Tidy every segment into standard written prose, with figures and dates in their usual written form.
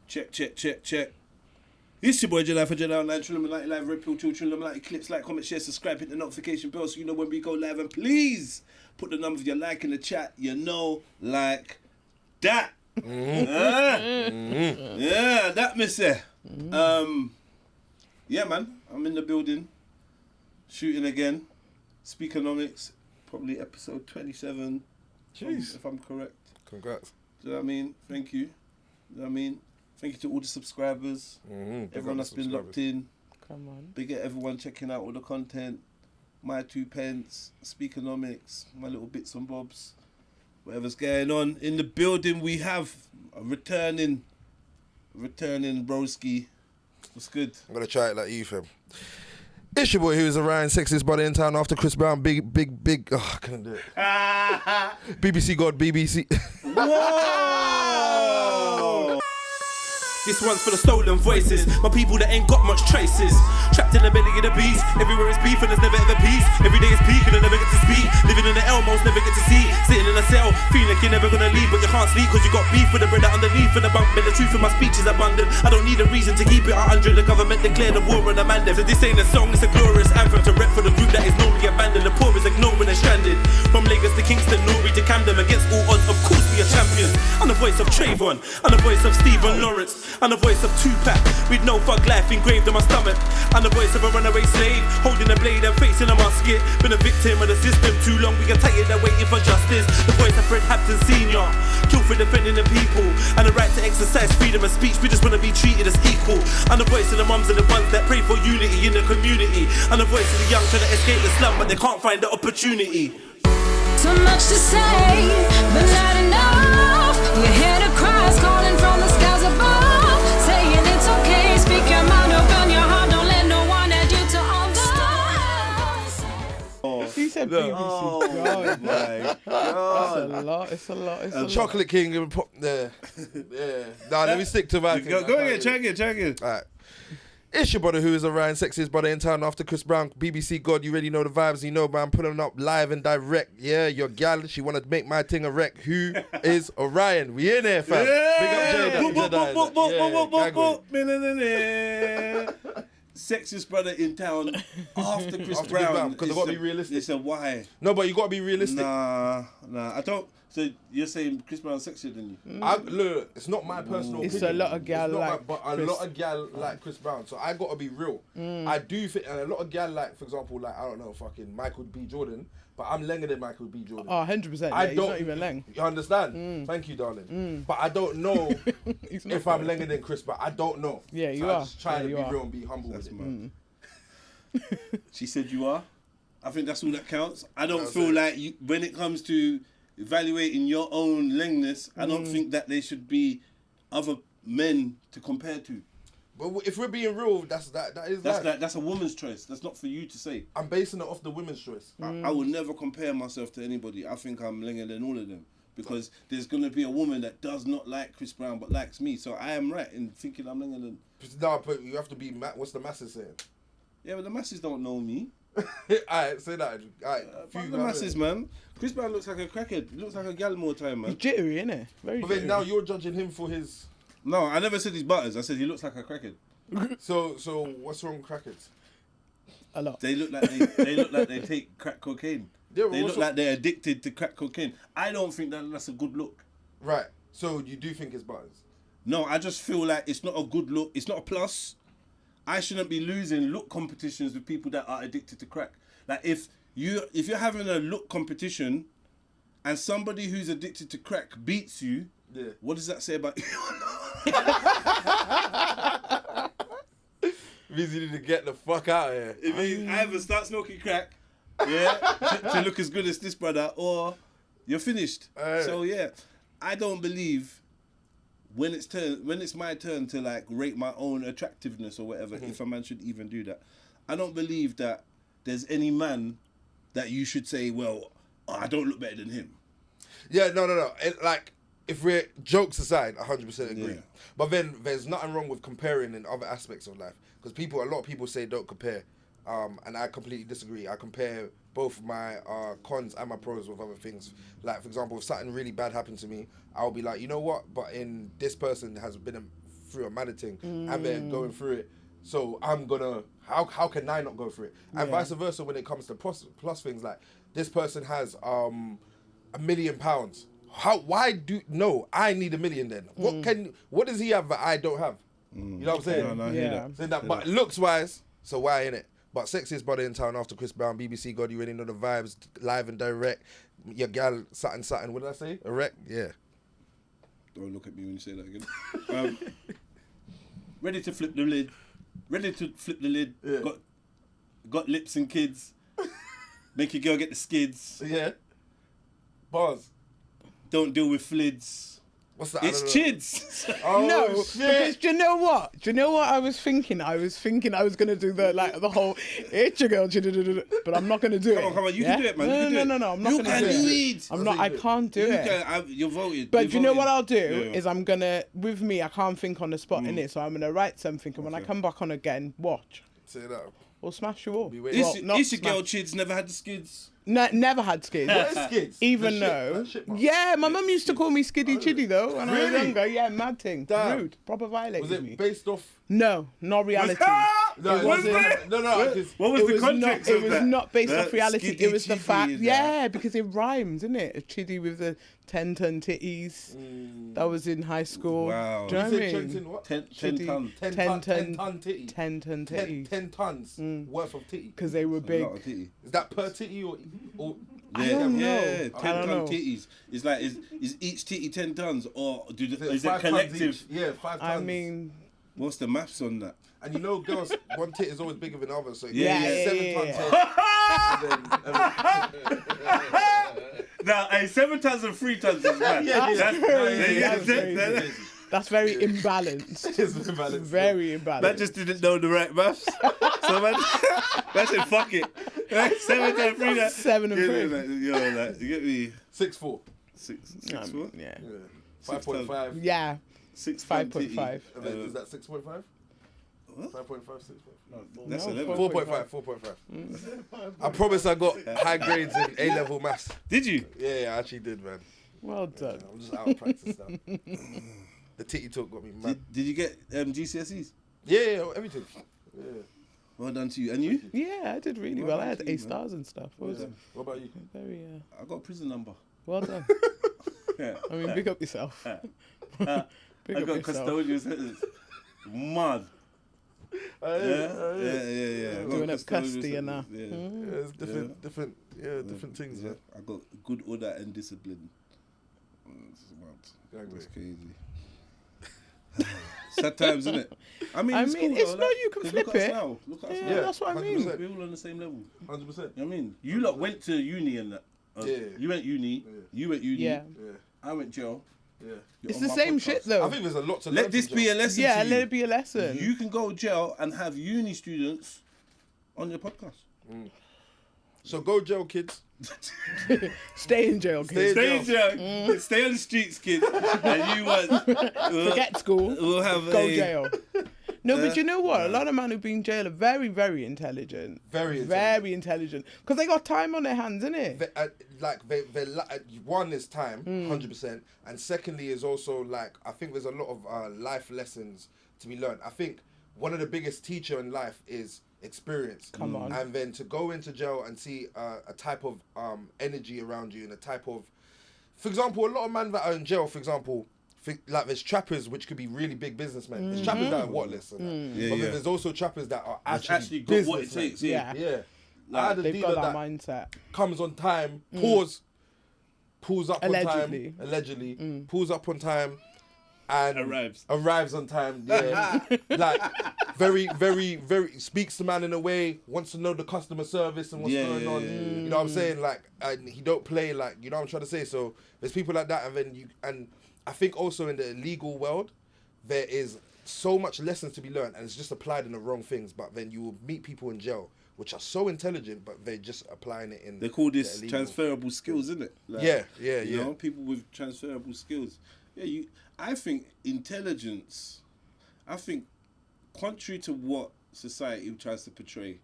Check. It's your boy Jedi for Jedionline. Jedionline live, red pill, children, like clips, like, comment, share, subscribe, hit the notification bell so you know when we go live. And please put the number of your like in the chat. You know, like that. Yeah, that missy. Yeah, man. I'm in the building, shooting again. Speakenomix, probably episode 27. Jeez. If I'm correct. Congrats. Do you know what I mean? Thank you. You know what I mean? Thank you to all the subscribers. Everyone that's been locked in. Come on. Big at everyone checking out all the content. My 2 pence, Speakenomix, my little bits and bobs. Whatever's going on. In the building we have a returning broski. What's good? I'm going to try it like you, fam. It's your boy Whoisorion, sexiest body in town after Chris Brown. Big. Oh, I couldn't do it. BBC God, BBC. Whoa! This one's for the stolen voices, my people that ain't got much traces. Trapped in the belly of the beast, everywhere is beef and there's never ever peace. Every day is peak and I never get to speak. Living in the Elmos, never get to see. Sitting in a cell, feeling like you're never gonna leave, but you can't sleep cause you got beef with the bread underneath in the bunk. But the truth in my speech is abundant. I don't need a reason to keep it 100. The government declared the war on the man. So this ain't a song, it's a glorious anthem to rep for the group that is normally abandoned. The poor is ignored when they're stranded. From Lagos to Kingston, Newry to Camden, against all odds, of course we are champions. I'm the voice of Trayvon, I'm the voice of Stephen Lawrence, I'm the voice of Tupac, with no fuck life engraved on my stomach. I'm the voice of a runaway slave, holding a blade and facing a musket. Been a victim of the system too long, we get tired of waiting for justice. The voice of Fred Hampton Sr., killed for defending the people and the right to exercise freedom of speech. We just want to be treated as equal. I'm the voice of the mums and the ones that pray for unity in the community. I'm the voice of the young trying to escape the slum, but they can't find the opportunity. So much to say, but not enough. You hear the cries calling from the skies above, saying it's okay, speak your mind, open your heart, don't let no one add you to others. He said BBC. Oh God. my God. It's a lot. Chocolate King and pop there. Yeah. Nah, let me stick to my Go again, try again. Alright. It's your brother Whoisorion, sexiest brother in town after Chris Brown. BBC God, you already know the vibes, you know, man. I'm putting up live and direct. Yeah, your gal, she wanna make my thing a wreck. Who is Orion? We in there, fam. Yeah. Big up Jedi. Sexiest brother in town after Chris Brown. Because I gotta be realistic. It's a why. No, but you gotta be realistic. Nah, I don't. So you're saying Chris Brown's sexier than you? Look, it's not my personal It's opinion. a lot of gal like but a lot of gal like Chris Brown. So I gotta be real. I do think, and a lot of gal like, for example, like, I don't know, fucking Michael B. Jordan, but I'm länger than Michael B. Jordan. Oh, 100%. I He's don't not even lang. You understand? Thank you, darling. But I don't know if I'm länger than Chris Brown. I don't know. Yeah, you so are. I'm just trying to Yeah, be you are. real and be humble with it. She said you are. I think that's all that counts. I don't That's feel it. like you, when it comes to evaluating your own lengness, I don't think that there should be other men to compare to. But if we're being real, that is life. That's a woman's choice. That's not for you to say. I'm basing it off the women's choice. I will never compare myself to anybody. I think I'm länger than all of them. Because there's going to be a woman that does not like Chris Brown but likes me. So I am right in thinking I'm länger than... No, but you have to be, what's the masses saying? Yeah, but the masses don't know me. Alright, say that. Alright, Fuck the masses, man. Chris Brown looks like a crackhead. He looks like a gal more time, man. He's jittery, innit? Very But jittery. then now you're judging him for his... No, I never said he's butters. I said he looks like a crackhead. So what's wrong with crackheads? A lot. They look like they look like they take crack cocaine. Yeah, They look also- like they're addicted to crack cocaine. I don't think that's a good look. Right. So you do think it's butters? No, I just feel like it's not a good look. It's not a plus. I shouldn't be losing look competitions with people that are addicted to crack. Like if you're having a look competition and somebody who's addicted to crack beats you, Yeah. what does that say about you? Means you need to get the fuck out of here. It means either start smoking crack, yeah, to look as good as this brother, or you're finished. So yeah, I don't believe when it's my turn to like rate my own attractiveness or whatever, if a man should even do that. I don't believe that there's any man that you should say, well, I don't look better than him. Yeah, no. Like, if we're jokes aside, 100% agree. Yeah. But then there's nothing wrong with comparing in other aspects of life. Because a lot of people say don't compare. And I completely disagree. I compare both my cons and my pros with other things. Like, for example, if something really bad happened to me, I'll be like, you know what? But in this person has been through a manner thing and they're going through it. So I'm gonna, how can I not go through it? And vice versa when it comes to plus things, like this person has £1 million. I need $1 million then. What does he have that I don't have? You know what I'm saying? No, I hear that. Saying that, but looks wise, so why in it? But sexiest brother in town after Chris Brown, BBC God, you already know the vibes, live and direct. Your gal, something, what did I say? Erect? Yeah. Don't look at me when you say that again. Ready to flip the lid. Yeah. Got lips and kids. Make your girl get the skids. Yeah. Bars. Don't deal with flids. What's that? It's Chidz. Oh, No, shit. because do you know what? Do you know what I was thinking? I was thinking I was gonna do the whole it's your girl, but I'm not gonna do it. Come on, you can do it, man. No, I'm not gonna do it. I'm not. I can't do it. You're voted. But do you know what I'll do? Is I'm gonna, with me, I can't think on the spot in it, so I'm gonna write something, and when I come back on again, watch. Say that. Or smash you all. Is your girl Chidz never had the skids? No, never had skids. What is skids? Even though, yeah, my mum used to call me Skiddy Chiddy though when I was younger. Yeah, mad thing. Damn. Rude. Proper violated Was it me. based off? No, not reality. No, It wasn't. What was It the was context not. of It that? was not based That off reality. skiddy It was the chiddy fact. is Yeah, because it rhymes, isn't it? A chiddy with the 10-ton titties. That was in high school. Wow. Do you know what I mean? 10 Chiddy. tons. 10-ton titty. 10-ton titties. 10 tons worth of titty. Because they were A big. lot of titty. Is that per titty or I don't know. Yeah, 10 I don't ton know. titties. It's like, is each titty 10 tons or is it 5 tons collective? each? Yeah, 5 tons. I mean, What's the maths on that? And you know, girls, one tit is always bigger than the other, so Yeah, yeah, 7 yeah, tons. Now, 7 tons and 3 tons is bad. that's very imbalanced. It's imbalanced. Very imbalanced. Man just didn't know the right maths. So man said, fuck it. 7 times 3 that. 7 and 3. You get me? 6'4". 6'4"? Yeah. 5.5. Yeah. 6 5.5. And then is that 6.5? What? 5.5, 6.5. That's No, 11. 4.5. I promise I got high grades in A-level maths. Did you? Yeah, I actually did, man. Well done. I'm just out of practice now. The titty talk got me mad. Did you get GCSEs? Yeah, everything. Yeah. Well done to you. And you? Yeah, I did really well. I had A stars and stuff. What about you? Very, I got a prison number. well done. Yeah. I mean, big up yourself. Big I up got yourself. custodial sentence. Mad. Yeah. Doing up custody and that. Yeah. Yeah, it's different things. Yeah. Man. I got good order and discipline. That's crazy. Sad times, isn't it? I mean, it's no, you can 'cause flip look at us it. now. Look at us Yeah, now. that's what I mean. 100%. We're all on the same level. 100%. You know what I mean? You lot went to uni and that. Yeah. You went uni. Yeah. You went uni. Yeah. Yeah. I went jail. Yeah. You're It's on the my same podcast. shit though. I think there's a lot to learn. Let this from be jail. a lesson Yeah, to you. let it be a lesson. You can go to jail and have uni students on your podcast. So go jail, kids. Stay in jail, kids. Stay in jail. Stay on the streets, kids. And you want... Forget school. We'll have Go a... jail. No, but you know what? A lot of men who've been in jail are very, very intelligent. Very intelligent. Because they got time on their hands, innit? One is time, 100%, and secondly is also like I think there's a lot of life lessons to be learned. I think one of the biggest teacher in life is experience. Come on. And then to go into jail and see a type of energy around you and a type of, for example, a lot of men that are in jail, for example. Like there's trappers which could be really big businessmen. There's trappers that are whatless and that. But then there's also trappers that are actually got what it businessmen. takes. Yeah. Yeah. I had a They've dealer got that that mindset. comes on time, pulls up Allegedly. on time, allegedly, pulls up on time, and Arrives on time. Yeah, like very speaks to man in a way, wants to know the customer service and what's going on. You know what I'm saying? Like, and he don't play like, you know what I'm trying to say. So there's people like that, and then I think also in the legal world there is so much lessons to be learned, and it's just applied in the wrong things. But then you will meet people in jail which are so intelligent, but they're just applying it in. They call this transferable skills, isn't it? Like, yeah. know, people with transferable skills. Yeah, I think intelligence. I think, contrary to what society tries to portray,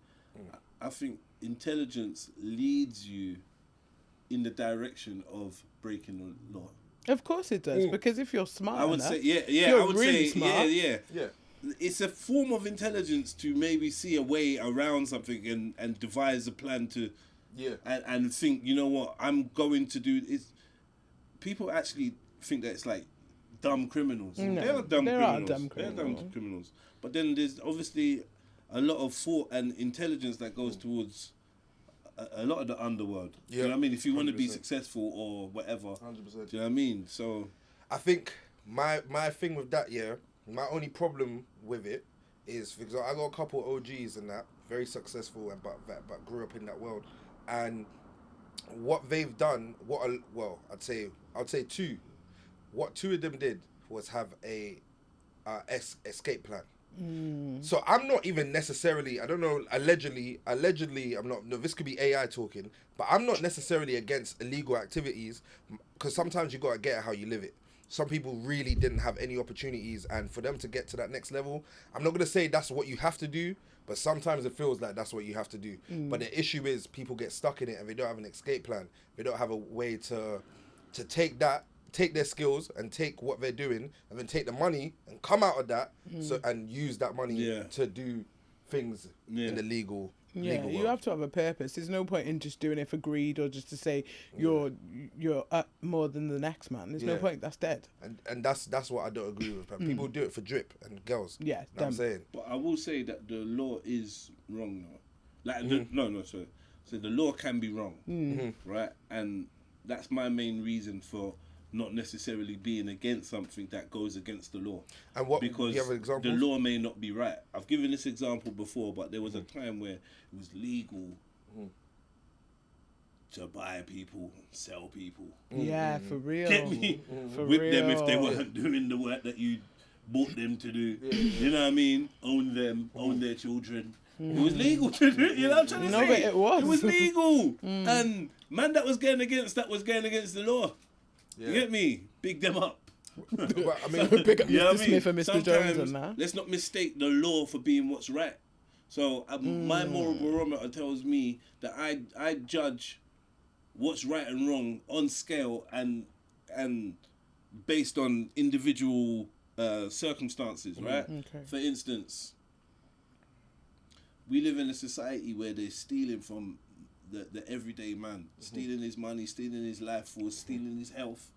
I think intelligence leads you in the direction of breaking the law. Of course it does, because if you're smart I would enough, say, if you're really smart, yeah. It's a form of intelligence to maybe see a way around something and devise a plan to, and think, you know what, I'm going to do. People actually think that it's like dumb criminals. No, They are dumb there criminals. are dumb They're criminals. dumb criminals. But then there's obviously a lot of thought and intelligence that goes towards a lot of the underworld. Do you know what I mean? If you want to be 100%. successful or whatever. 100%. Do you know what I mean? So I think my thing with that, my only problem with it is because I got a couple of OGs and that, very successful, and but grew up in that world, and what they've done, I'd say two. What two of them did was have a escape plan. So I'm not even necessarily, I don't know, allegedly, I'm not, no, this could be AI talking, but I'm not necessarily against illegal activities, because sometimes you got to get how you live it. Some people really didn't have any opportunities, and for them to get to that next level, I'm not going to say that's what you have to do, but sometimes it feels like that's what you have to do. But the issue is people get stuck in it and they don't have an escape plan. They don't have a way to take their skills and take what they're doing and then take the money and come out of that and use that money to do things in the legal Yeah, you world. have to have a purpose. There's no point in just doing it for greed or just to say you're more than the next man. There's no point. That's dead. And that's what I don't agree with. Man. People do it for drip and girls. Yeah, Know what I'm saying. But I will say that the law is wrong though. Like sorry. So the law can be wrong, right? And that's my main reason for not necessarily being against something that goes against the law. And what, because do you have examples? the law may not be right. I've given this example before, but there was a time where it was legal to buy people, sell people. Yeah, for real. Get me? For Whip them if they real. weren't doing the work that you bought them to do. You know what I mean? Own them, own their children. It was legal to do it, you know what I'm trying to say? No, but it was. It was legal. And man that was going against the law. You get me? Big them up. But, I mean, Big up You know Mr. what I mean? Smith and Mr. Jones Sometimes, and that. let's not mistake the law for being what's right. So my moral barometer tells me that I judge what's right and wrong on scale and based on individual circumstances, right? Okay. For instance, we live in a society where they're stealing from the everyday man, stealing his money, stealing his life force, stealing his health.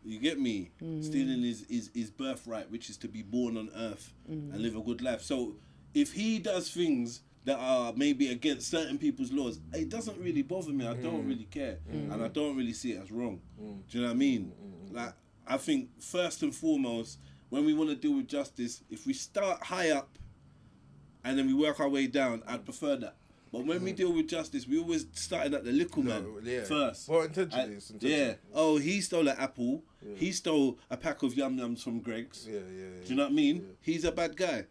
You get me? Stealing his birthright, which is to be born on earth and live a good life. So if he does things that are maybe against certain people's laws, it doesn't really bother me. I don't really care. And I don't really see it as wrong. Do you know what I mean? Like, I think first and foremost, when we want to deal with justice, if we start high up and then we work our way down, I'd prefer that. But when we deal with justice, we always starting at the little man first. Well, intentionally. It's intentional. Yeah. Oh, he stole an apple. Yeah. He stole a pack of Yum Yums from Greg's. Yeah. Do you know what I mean? Yeah. He's a bad guy.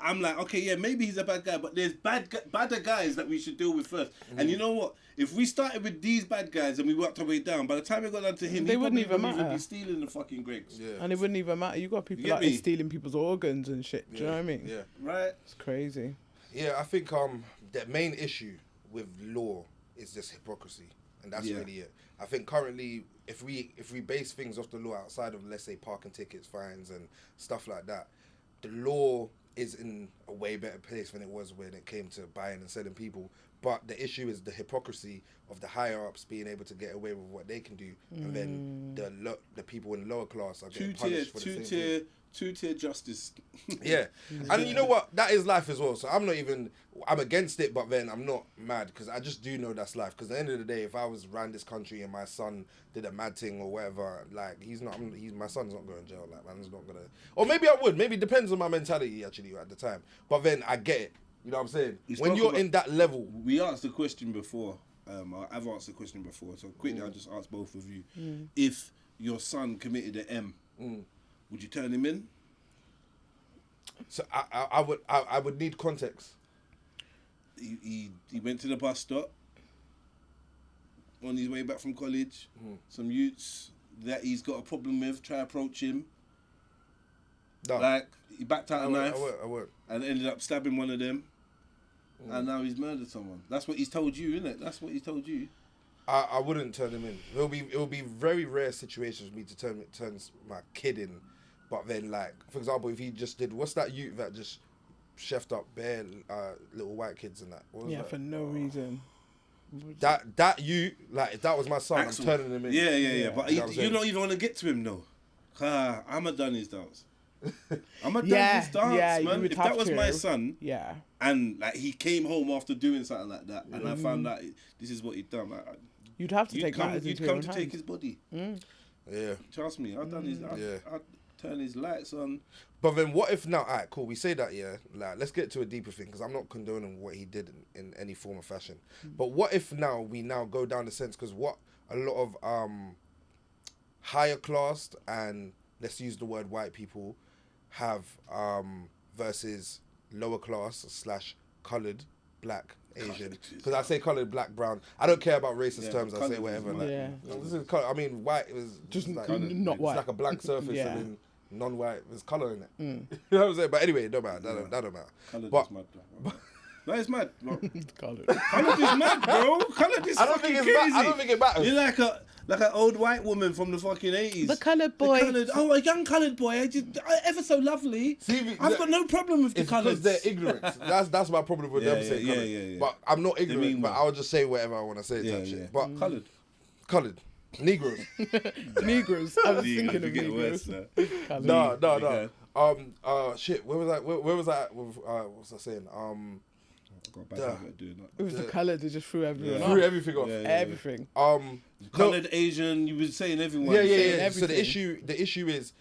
I'm like, okay, yeah, maybe he's a bad guy, but there's badder guys that we should deal with first. And you know what? If we started with these bad guys and we worked our way down, by the time we got down to him, They he wouldn't probably even wouldn't matter. be stealing the fucking Greg's. Yeah. And it wouldn't even matter. You got people You get like me? stealing people's organs and shit. Do you know what I mean? Yeah. Right? It's crazy. Yeah, I think the main issue with law is just hypocrisy, and that's really it. I think currently, if we base things off the law outside of, let's say, parking tickets, fines, and stuff like that, the law is in a way better place than it was when it came to buying and selling people. But the issue is the hypocrisy of the higher ups being able to get away with what they can do, and then the people in the lower class are getting punished for the same thing. Two-tier justice. Yeah. And you know what? That is life as well. So I'm against it, but then I'm not mad because I just do know that's life. Because at the end of the day, if I was around this country and my son did a mad thing or whatever, like, my son's not going to jail. Like, man's not going to, or maybe I would. Maybe it depends on my mentality actually at the time. But then I get it. You know what I'm saying? When you're in that level. We asked the question before. I've asked the question before. So quickly, I'll just ask both of you. If your son committed an M, would you turn him in? So I would need context. He went to the bus stop on his way back from college. Some youths that he's got a problem with try to approach him. No. Like, he backed out a knife I would. and ended up stabbing one of them. And now he's murdered someone. That's what he's told you, isn't it? That's what he told you. I wouldn't turn him in. It will be very rare situations for me to turn my kid in, but then like for example, if he just did what's that youth that just chefed up bare little white kids and that? What was that? For no reason. That you like if that was my son, Axel. I'm turning him in. Yeah. But you don't even want to get to him though. I'ma done his dance. I'ma done his dance, man. If that was my son, and like he came home after doing something like that, and I found out this is what he'd done, you'd have to take matters into your own to hands. take his body. Yeah. Trust me, I'd done his. I'd turn his lights on. But then what if now? Alright, cool. We say that, yeah. Like, let's get to a deeper thing because I'm not condoning what he did in any form or fashion. But what if now we go down the sense because what a lot of higher class and let's use the word white people have versus lower class / coloured, black, Asian. Because I say coloured, black, brown. I don't care about racist terms. I say whatever. Like, this is colour. I mean, white is just like, not white. It's like a blank surface and then non-white. There's colour in it. You know what I'm saying? But anyway, it don't matter. That don't matter. Coloured is mad. No, it's mad. Coloured. Coloured is mad, bro. Coloured is fucking crazy. I don't think it matters. You're like an old white woman from the fucking 80s. The coloured boy. A young coloured boy. Ever so lovely. I've got no problem with the colours. Because they're ignorant. That's my problem with them saying coloured. Yeah. But I'm not ignorant, but I'll just say whatever I want to say type shit. But coloured. Negroes. Negroes. I was thinking of Negroes. No. Shit. Where was I? Where was I? What was I saying? It was the colour that just threw everyone off. Threw everything off. Everything. Coloured Asian. You were saying everyone. Yeah. So the issue is,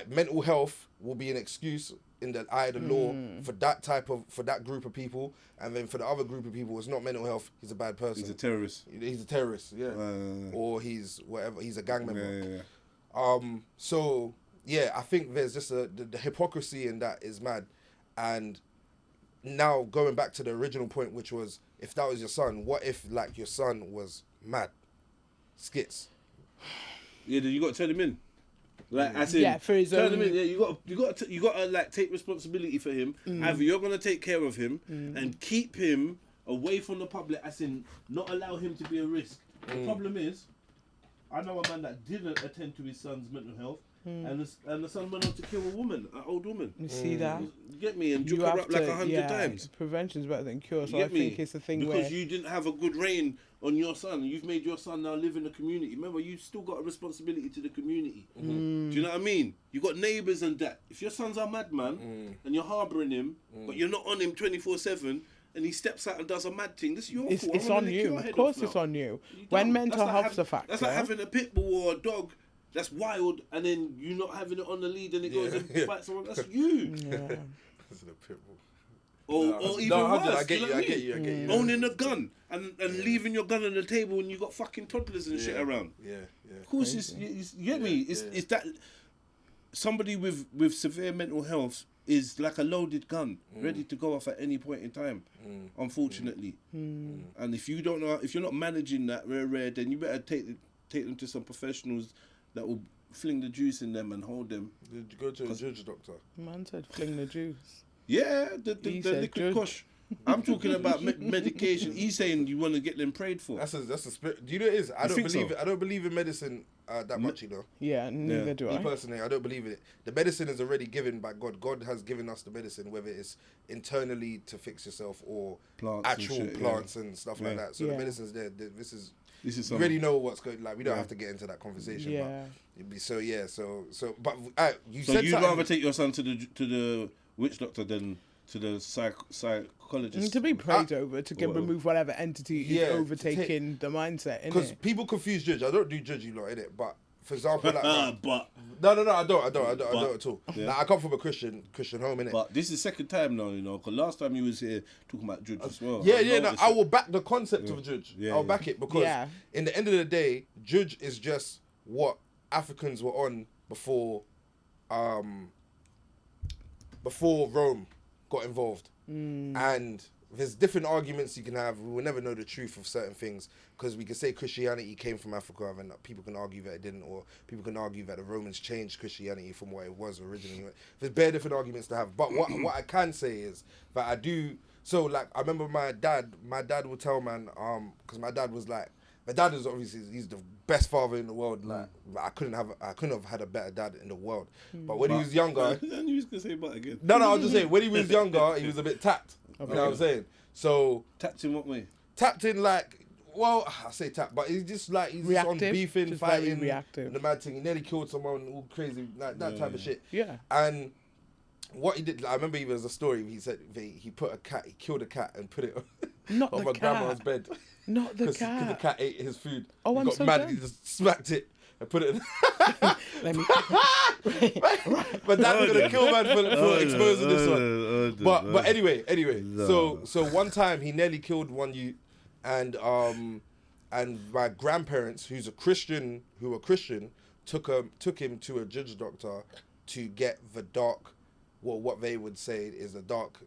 mental health will be an excuse in the eye of the law for that group of people, and then for the other group of people, it's not mental health. He's a bad person. He's a terrorist. He's a terrorist. Yeah. Or he's whatever. He's a gang member. So yeah, I think there's just the hypocrisy in that is mad, and now going back to the original point, which was if that was your son, what if like your son was mad, skits? Yeah, then you got to turn him in. Like I said, for his turn own. him in. Yeah, you got to like take responsibility for him. Either you're gonna take care of him and keep him away from the public, as in not allow him to be a risk. The problem is, I know a man that didn't attend to his son's mental health. And the son went on to kill an old woman. You see that? You get me? And juke her up like 100 times. Prevention's better than cure, so You I get me? think it's a thing because where... you didn't have a good reign on your son. You've made your son now live in the community. Remember, you still got a responsibility to the community. Do you know what I mean? You got neighbours and that. If your son's a madman and you're harbouring him, but you're not on him 24/7, and he steps out and does a mad thing, this is your fault. It's on you. Of course it's on you. When mental health's a factor... That's like having a pit bull or a dog that's wild, and then you not having it on the lead, and it goes and fights someone. That's you. This is a pit bull. Or even worse. I get you. Owning a gun and leaving your gun on the table when you got fucking toddlers and shit around. Yeah. Of course, you get me. It's that somebody with severe mental health is like a loaded gun, ready to go off at any point in time. Unfortunately, and if you don't know, if you're not managing that rare, then you better take them to some professionals that will fling the juice in them and hold them. Did you go to a judge doctor? Man said fling the juice. Yeah, the liquid kush. I'm talking about medication. He's saying you want to get them prayed for. That's a spirit. Do you know what it is? I don't believe in medicine that much, you know. Yeah, neither do I. Me personally, I don't believe in it. The medicine is already given by God. God has given us the medicine, whether it's internally to fix yourself or Plants actual and shit, plants and stuff like that. So the medicine's there. This is you already know what's going. Like we don't have to get into that conversation. Yeah. But so but you so said you'd something. rather take your son to the witch doctor than to the psychologist? To be prayed over, to get remove whatever entity is overtaking the mindset, because people confuse judge. I don't do judge you lot in it, but for example, like but no, I don't at all. Yeah. Like, I come from a Christian home, innit? But this is the second time now, you know, because last time you was here talking about judge as well. I will back the concept of judge. I'll back it because in the end of the day, judge is just what Africans were on before Rome got involved. And there's different arguments you can have. We will never know the truth of certain things because we can say Christianity came from Africa and people can argue that it didn't, or people can argue that the Romans changed Christianity from what it was originally. There's bare different arguments to have. But what I can say is that I do. So like I remember my dad would tell man, because my dad was like My dad is obviously, he's the best father in the world. Like, I couldn't have had a better dad in the world. But when he was younger, I knew he was gonna say but again. no, I was just saying, when he was younger, he was a bit tapped. You know what I'm saying? So Tapped in what way? tapped in like, well, I say tapped, but he's just like, he's just on Reactive, beefing, just very fighting, reactive. the mad thing. He nearly killed someone, all crazy, like that type of shit. Yeah. And what he did, I remember even as a story, he said he killed a cat and put it Not on the my cat. grandma's bed. Not the Because the cat. cat ate his food. Oh, he I'm got so mad dead. and he just smacked it and put it in. Let me. But that's gonna kill man for exposing this one. But anyway. So one time he nearly killed one youth, and my grandparents, who were Christian, took him to a judge doctor to get the dark, what they would say is the dark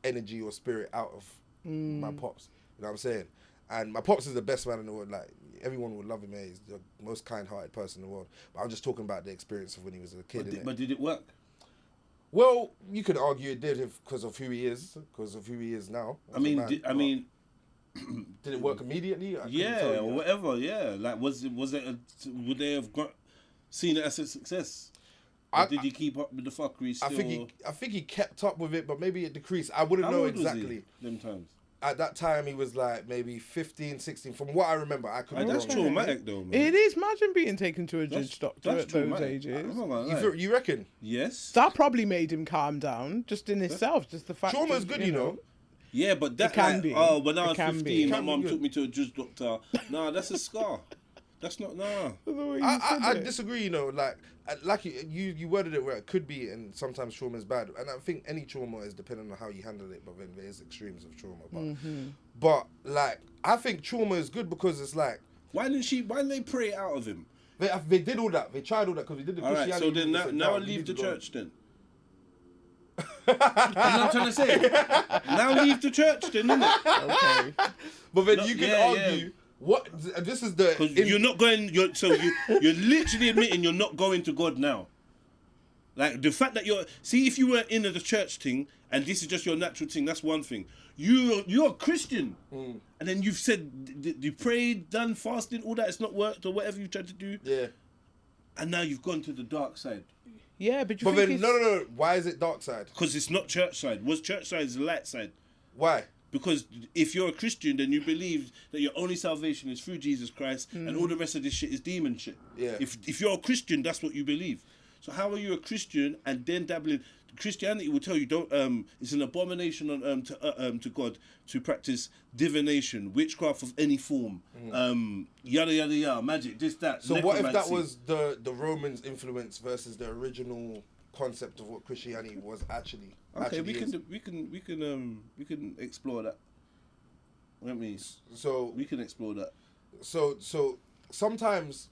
energy or spirit out of my pops. You know what I'm saying? And my pops is the best man in the world. Like, everyone would love him. He's the most kind-hearted person in the world. But I'm just talking about the experience of when he was a kid. But did it work? Well, you could argue it did because of who he is now. I mean, did it work immediately? Yeah, or whatever. Yeah, like would they have seen it as a success? Or did he keep up with the fuckery still? I think he kept up with it, but maybe it decreased. I wouldn't know exactly. Them times. At that time, he was like maybe 15, 16. From what I remember, I could. That's traumatic, though, man. It is. Imagine being taken to a judge doctor at those ages. You reckon? Yes. That probably made him calm down, just in itself. Just the fact. Trauma's good, you know. Yeah, but that can be. Oh, when I was It can 15, be. my mum took me to a judge doctor. Nah, that's a scar. That's not I disagree. You know, like you worded it where it could be, and sometimes trauma is bad, and I think any trauma is dependent on how you handle it. But then there's extremes of trauma. But like, I think trauma is good because it's like, why didn't they pray it out of him? They did all that. They tried all that because we did the All right, Christianity. so then route. now leave the church then. You know what I'm trying to say? Now leave the church then, innit? Okay. But then you can argue. What this is the because you're not going. You're literally admitting you're not going to God now. Like the fact that if you were in the church thing and this is just your natural thing, that's one thing. You're a Christian, and then you've said you prayed, done fasting, all that. It's not worked or whatever you tried to do. Yeah. And now you've gone to the dark side. Yeah, but then no. Why is it dark side? Because it's not church side. Church side is the light side. Why? Because if you're a Christian, then you believe that your only salvation is through Jesus Christ, and all the rest of this shit is demon shit. Yeah. If you're a Christian, that's what you believe. So how are you a Christian and then dabbling? Christianity will tell you it's an abomination to God to practice divination, witchcraft of any form, yada yada yada, magic, this that. So what if that was the Romans' influence versus the original concept of what Christianity was actually? Okay, we can explore that. Let me. So we can explore that. So sometimes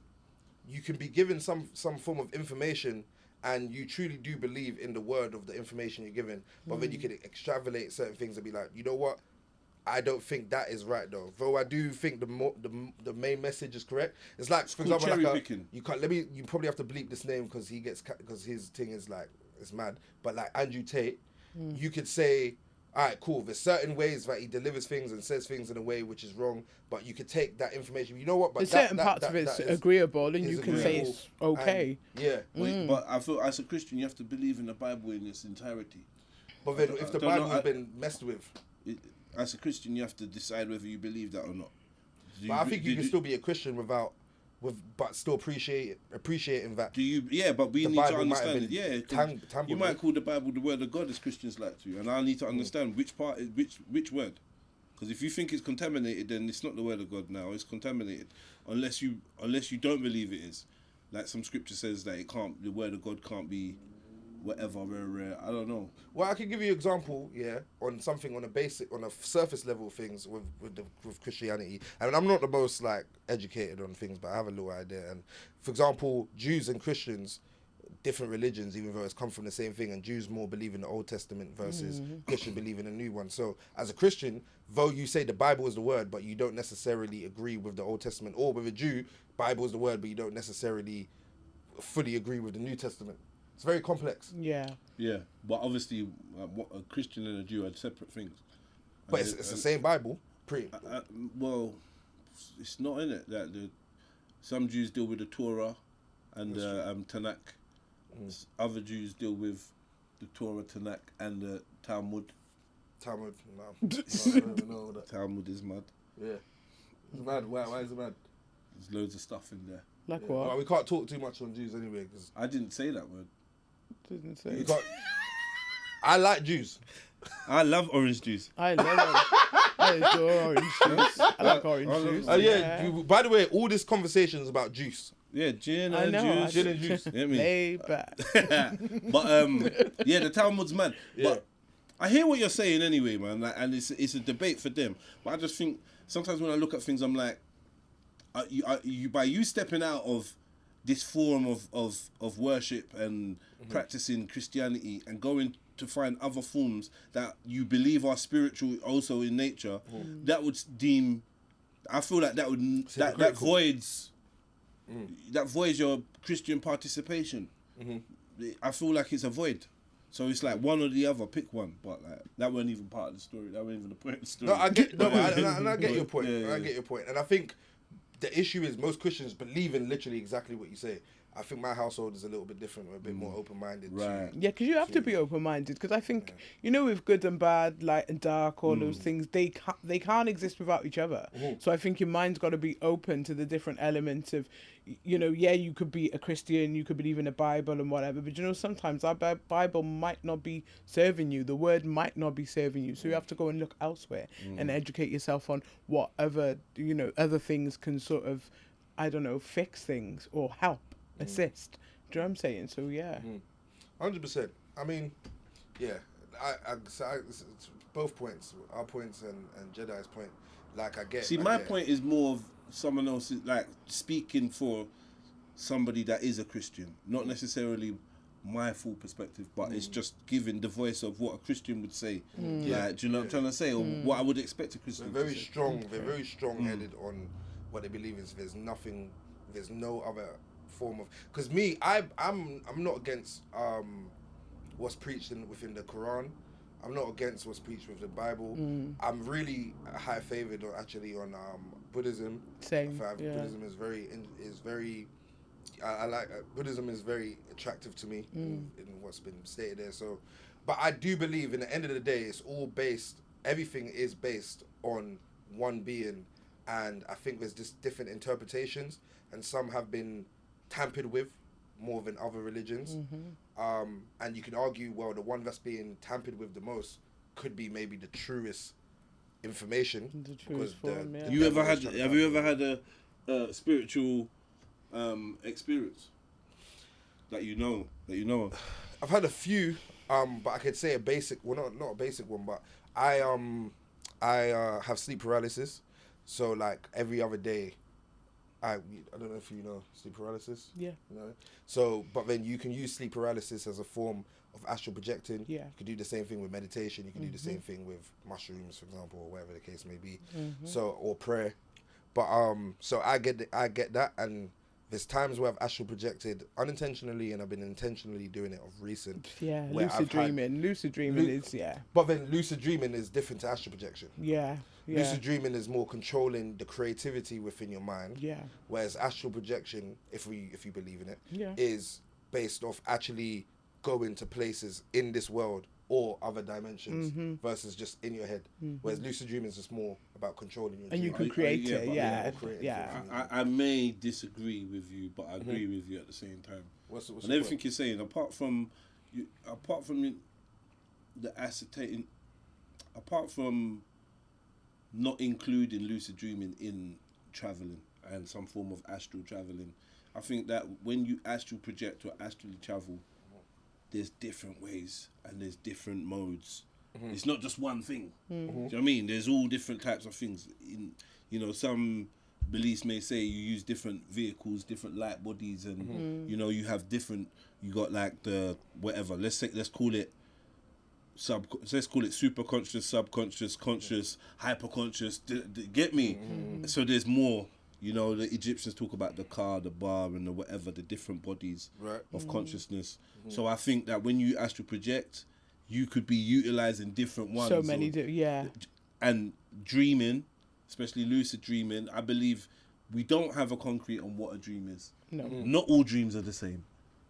you can be given some form of information, and you truly do believe in the word of the information you're given, but then you can extrapolate certain things and be like, you know what? I don't think that is right though. Though I do think the main message is correct. It's like, for example, you probably have to bleep this name because his thing is like, it's mad. But like Andrew Tate, you could say, all right, cool. There's certain ways that he delivers things and says things in a way which is wrong, but you could take that information. You know what? But there's certain parts of it's agreeable, and you can say it's okay. But I feel as a Christian, you have to believe in the Bible in its entirety. But then, if the Bible has been messed with, as a Christian, you have to decide whether you believe that or not. But I think you can still be a Christian but still appreciating that. But we need to understand it. Yeah, you might call the Bible the word of God as Christians like to, and I need to understand which part is which word. Because if you think it's contaminated, then it's not the word of God now. It's contaminated, unless you don't believe it is. Like some scripture says that the word of God can't be whatever. I don't know. Well, I can give you an example, on something on a surface level things with Christianity. And I'm not the most like educated on things, but I have a little idea. And for example, Jews and Christians, different religions, even though it's come from the same thing, and Jews more believe in the Old Testament versus Christians believe in a new one. So as a Christian, though you say the Bible is the word, but you don't necessarily agree with the Old Testament, or with a Jew, Bible is the word, but you don't necessarily fully agree with the New Testament. It's very complex. Yeah, but obviously, a Christian and a Jew are separate things. But it's the same Bible, pretty. Well, it's not in it. That some Jews deal with the Torah and Tanakh. Other Jews deal with the Torah, Tanakh, and the Talmud. Talmud, no. I don't even know that. Talmud is mad. Yeah. It's mad. Why is it mad? There's loads of stuff in there. Like Yeah. what? Well, we can't talk too much on Jews anyway, because I didn't say that word. Didn't say. we can't. I like Jews. I love orange juice. I love it. I adore orange juice. I like orange juice. By the way, all this conversation is about juice. Yeah, gin I and know. juice. Gin and juice. You know what I mean? Lay back. But yeah, the Talmud's mad. Yeah. But I hear what you're saying anyway, man. Like, and it's a debate for them. But I just think sometimes when I look at things, I'm like, by you stepping out of this form of worship and practicing Christianity and going to find other forms that you believe are spiritual also in nature, that would deem. I feel like that would that voids. That voids your Christian participation. I feel like it's a void. So it's like one or the other, pick one. But like, that wasn't even part of the story. That wasn't even the point of the story. No, I get. No, I get your point. Yeah, I get your point. And I think the issue is most Christians believe in literally exactly what you say. I think my household is a little bit different. We're a bit more open-minded. Right. Yeah, because you have to be open-minded. Because I think with good and bad, light and dark, all those things, they can't exist without each other. So I think your mind's got to be open to the different elements of, you could be a Christian, you could believe in the Bible and whatever, but sometimes our Bible might not be serving you. The word might not be serving you. So you have to go and look elsewhere and educate yourself on what other things can sort of, fix things or help. Assist. Do you know what I'm saying? So yeah. 100%. I mean, yeah. It's both points, our points and Jedi's point. Like I get. See, my point is more of someone else like speaking for somebody that is a Christian, not necessarily my full perspective, but it's just giving the voice of what a Christian would say. Like, do you know what I'm trying to say, or what I would expect a Christian. They're very strong. They're very strong-headed on what they believe in. There's no other form of, because me, I'm not against what's preached within the Quran. I'm not against what's preached with the Bible. I'm really high favored on Buddhism. Same. Buddhism is very I like Buddhism is very attractive to me in what's been stated there. So, but I do believe in the end of the day, everything is based on one being, and I think there's just different interpretations, and some have been tampered with more than other religions, and you can argue, well, the one that's being tampered with the most could be maybe the truest information. Have you ever had a spiritual experience that you know of? I've had a few, but I could say a basic, well, not a basic one, but I have sleep paralysis, so like every other day. I don't know if you know sleep paralysis. Yeah. So, but then you can use sleep paralysis as a form of astral projecting. Yeah. You can do the same thing with meditation. You can do the same thing with mushrooms, for example, or whatever the case may be. So, or prayer. But so I get that, and there's times where I've astral projected unintentionally, and I've been intentionally doing it of recent. Yeah. Lucid dreaming is But then lucid dreaming is different to astral projection. Yeah. Lucid dreaming is more controlling the creativity within your mind. Yeah. Whereas astral projection, if you believe in it, is based off actually going to places in this world or other dimensions versus just in your head. Whereas lucid dreaming is just more about controlling your dream. And you can create it. I may disagree with you, but I agree with you at the same time. What's and everything you're saying, apart from the ascertaining, apart from not including lucid dreaming in traveling and some form of astral traveling, I think that when you astral project or astrally travel, there's different ways and there's different modes. It's not just one thing. Do you know what I mean? There's all different types of things. Some beliefs may say you use different vehicles, different light bodies, and you have different. You got like the whatever. Let's call it superconscious, subconscious, conscious, hyperconscious. Get me? So there's more. The Egyptians talk about the car, the bar, and the whatever, the different bodies of consciousness. So I think that when you astral project, you could be utilizing different ones. So many, and dreaming especially lucid dreaming, I believe we don't have a concrete on what a dream is. No. Not all dreams are the same.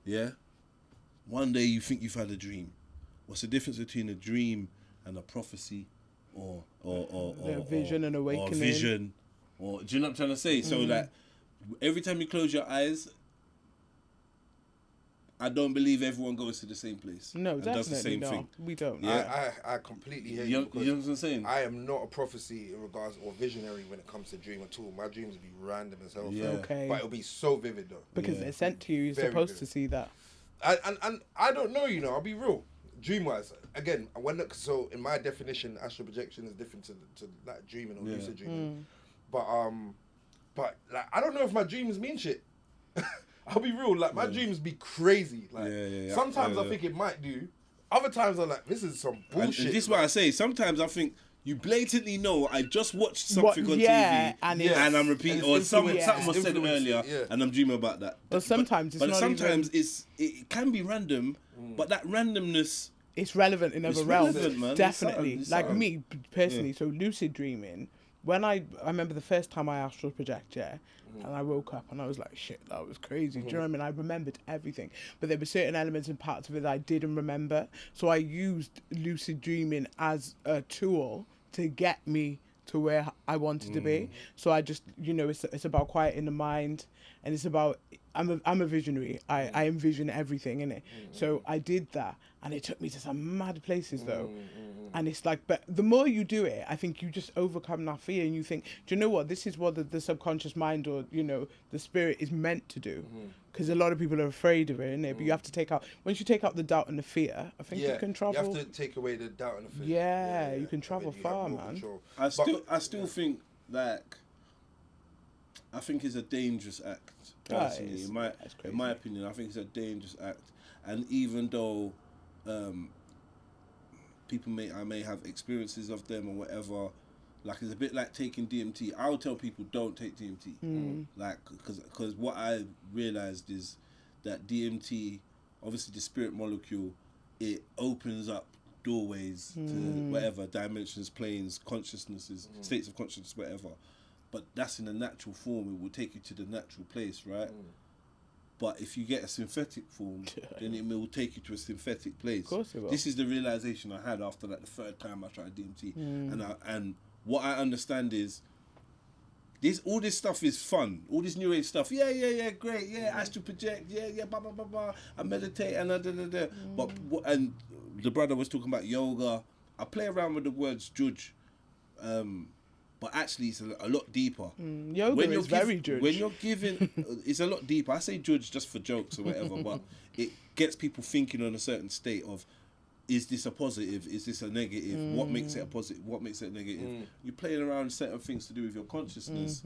Yeah? One day you think you've had a dream. What's the difference between a dream and a prophecy or vision and awakening? Or vision. Or, do you know what I'm trying to say? So like, every time you close your eyes, I don't believe everyone goes to the same place. No, and definitely does the same thing. We don't. Yeah. I completely hear You you. know what I'm saying? I am not a prophecy in regards or visionary when it comes to dream at all. My dreams be random as hell. Yeah. Okay. But it'll be so vivid though. Because they're sent to you, you're Very supposed vivid. to see that. And I don't know, you know, I'll be real. Dream wise, again, so in my definition, astral projection is different to like dreaming or lucid dreaming. But like I don't know if my dreams mean shit. I'll be real, like my dreams be crazy. Like sometimes I think it might do. Other times I'm like, this is some bullshit. And this is what I say. Sometimes I think you blatantly know I just watched something on TV and I'm repeating, or something was said earlier and I'm dreaming about that. But sometimes it can be random, but that randomness, it's relevant in other realms. relevant, man. Definitely. It's Like something. me personally, so lucid dreaming, when I remember the first time I astral project, and I woke up and I was like, shit, that was crazy. Do you know what I mean? I remembered everything. But there were certain elements and parts of it that I didn't remember. So I used lucid dreaming as a tool to get me to where I wanted to be. So I just, you know, it's about quieting the mind, and it's about, I'm a visionary. I envision everything in it. So I did that, and it took me to some mad places though. And it's like, but the more you do it, I think you just overcome that fear, and you think, do you know what? This is what the subconscious mind, or, you know, the spirit is meant to do. Because a lot of people are afraid of it, innit? But you have to take out, once you take out the doubt and the fear, I think you can travel. You have to take away the doubt and the fear. Yeah, you can travel far, man. I still think like, I think it's a dangerous act. Personally, in my opinion, I think it's a dangerous act. And even though people may have experiences of them or whatever, like it's a bit like taking DMT. I'll tell people don't take DMT, like because what I realized is that DMT, obviously the spirit molecule, it opens up doorways to whatever dimensions, planes, consciousnesses, states of consciousness, whatever. But that's in a natural form. It will take you to the natural place, right? But if you get a synthetic form, then it will take you to a synthetic place. Of course it will. This is the realization I had after like the third time I tried DMT, and what I understand is all this stuff is fun. All this new age stuff, great, astral project, blah blah blah blah. I meditate and da. But and the brother was talking about yoga. I play around with the words JUJ. But actually, it's a lot deeper. Yoga is very JUJ. When you're giving, it's a lot deeper. I say JUJ just for jokes or whatever, but it gets people thinking on a certain state of, is this a positive? Is this a negative? What makes it a positive? What makes it a negative? You're playing around certain things to do with your consciousness.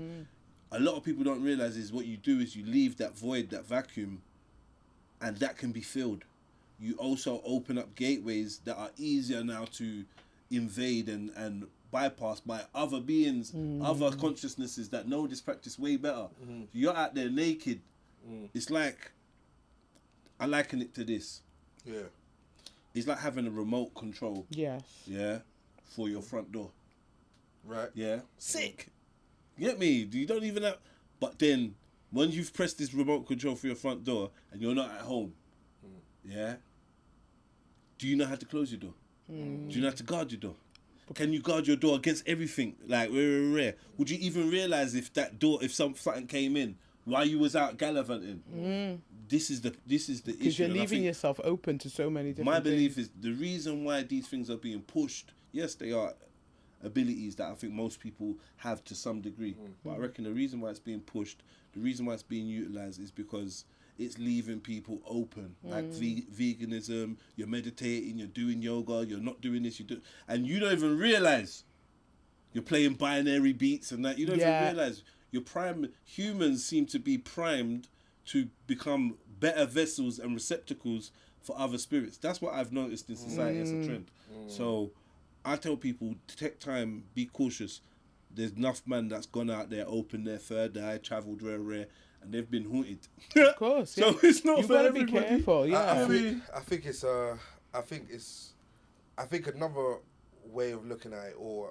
A lot of people don't realize is what you do is you leave that void, that vacuum, and that can be filled. You also open up gateways that are easier now to invade and bypassed by other beings, other consciousnesses that know this practice way better. You're out there naked. It's like, I liken it to this. Yeah. It's like having a remote control. Yes. Yeah. For your front door. Right. Yeah. Sick. You get me? You don't even have. But then, when you've pressed this remote control for your front door and you're not at home, yeah. Do you know how to close your door? Do you know how to guard your door? Can you guard your door against everything? Like, rare. Would you even realise if that door, if something came in while you was out gallivanting? This is the issue. Because you're leaving yourself open to so many different My belief things. is the reason why these things are being pushed, yes, they are abilities that I think most people have to some degree. But I reckon the reason why it's being pushed, the reason why it's being utilised is because it's leaving people open, like veganism. You're meditating, you're doing yoga, you're not doing this, and you don't even realise you're playing binary beats and that. You don't even realise humans seem to be primed to become better vessels and receptacles for other spirits. That's what I've noticed in society as a trend. So I tell people, take time, be cautious. There's enough man that's gone out there, opened their third eye, travelled rare, and they've been haunted. Of course, yeah. So it's not You've for got to be everybody. careful, yeah. I think another way of looking at it, or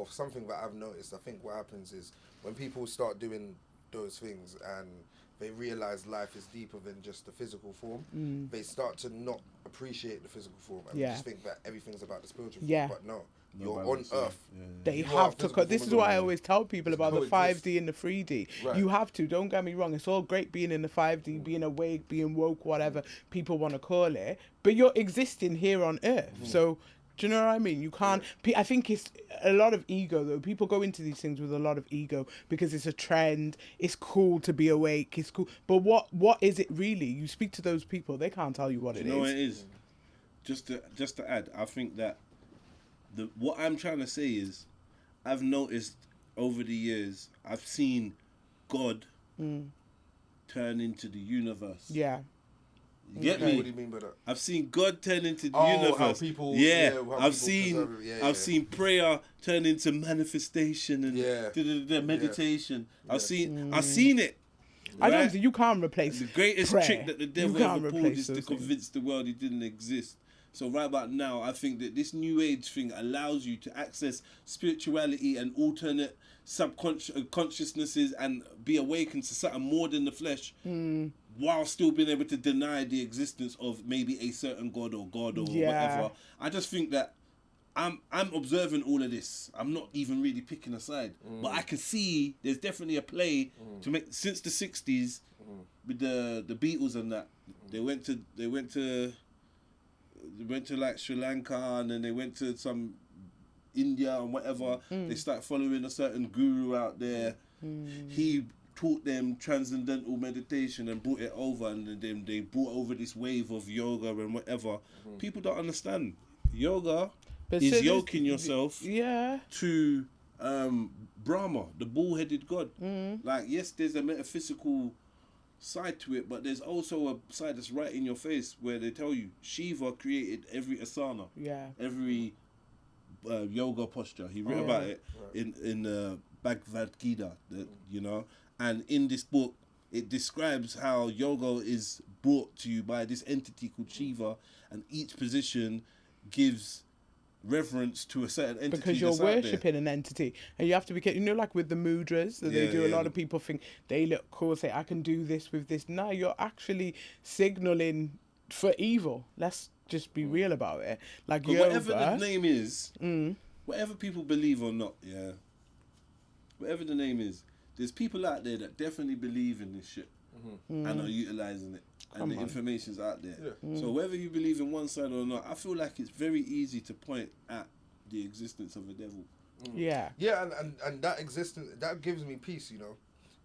something that I've noticed. I think what happens is when people start doing those things and they realize life is deeper than just the physical form, they start to not appreciate the physical form and just think that everything's about the spiritual form. But no, you're on Earth. They have to. This is why I always tell people about the 5D and the 3D. Right. You have to. Don't get me wrong. It's all great being in the 5D, being awake, being woke, whatever people want to call it. But you're existing here on Earth. So, do you know what I mean? You can't. I think it's a lot of ego, though. People go into these things with a lot of ego because it's a trend. It's cool to be awake. It's cool. But what is it really? You speak to those people, they can't tell you what it is. No, it is. Just to add, I think that what I'm trying to say is, I've noticed over the years, I've seen God turn into the universe. Yeah. You get me? What do you mean by that? I've seen God turn into the universe. How people, I've seen prayer turn into manifestation and meditation. I've seen it. I don't think you can't replace the greatest prayer. trick that the devil ever pulled is to convince the world it didn't exist. So right about now, I think that this new age thing allows you to access spirituality and alternate consciousnesses and be awakened to something more than the flesh, while still being able to deny the existence of maybe a certain God or whatever. I just think that I'm observing all of this. I'm not even really picking a side, but I can see there's definitely a play to make since the 60s with the Beatles and that. They went to like Sri Lanka, and then they went to some India and whatever. They started following a certain guru out there. He taught them transcendental meditation and brought it over, and then they brought over this wave of yoga and whatever. People don't understand. Yoga is yoking yourself to Brahma, the bull-headed god. Like, yes, there's a metaphysical side to it, but there's also a side that's right in your face where they tell you Shiva created every asana, every yoga posture. He wrote about it in Bhagavad Gita, you know. And in this book, it describes how yoga is brought to you by this entity called Shiva, and each position gives reverence to a certain entity. Because you're worshipping an entity, and you have to be careful. You know, like with the mudras that they do, a lot of people think they look cool, say, I can do this with this. No, you're actually signaling for evil. Let's just be real about it. Like, but whatever the name is, whatever people believe or not, whatever the name is, there's people out there that definitely believe in this shit and are utilising it. And the information's out there. So whether you believe in one side or not, I feel like it's very easy to point at the existence of a devil. Yeah, and that existence, that gives me peace, you know,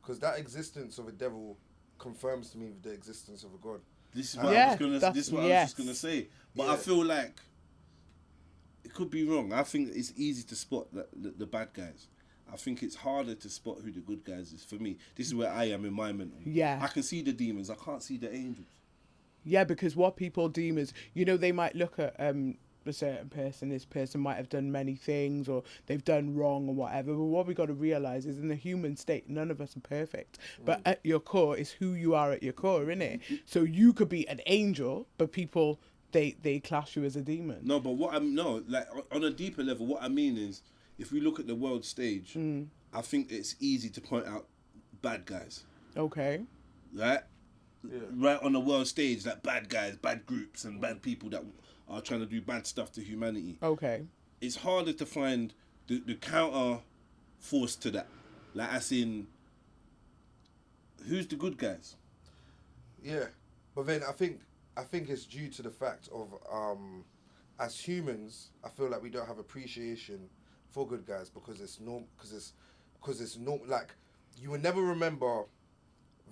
because that existence of a devil confirms to me the existence of a God. This is what I was just gonna say. But I feel like it could be wrong. I think it's easy to spot the bad guys. I think it's harder to spot who the good guys is. For me, this is where I am in my mental. I can see the demons. I can't see the angels. Yeah, because what people deem as, you know, they might look at a certain person, this person might have done many things or they've done wrong or whatever. But what we got to realise is in the human state, none of us are perfect. But at your core is who you are at your core, innit? So you could be an angel, but people, they class you as a demon. No, but like on a deeper level, what I mean is, if we look at the world stage, I think it's easy to point out bad guys. Okay. Right? Yeah. Right on the world stage, like bad guys, bad groups, and bad people that are trying to do bad stuff to humanity. Okay. It's harder to find the counter force to that. Like, as in, who's the good guys? Yeah. But then I think it's due to the fact of, as humans, I feel like we don't have appreciation for good guys because it's like you will never remember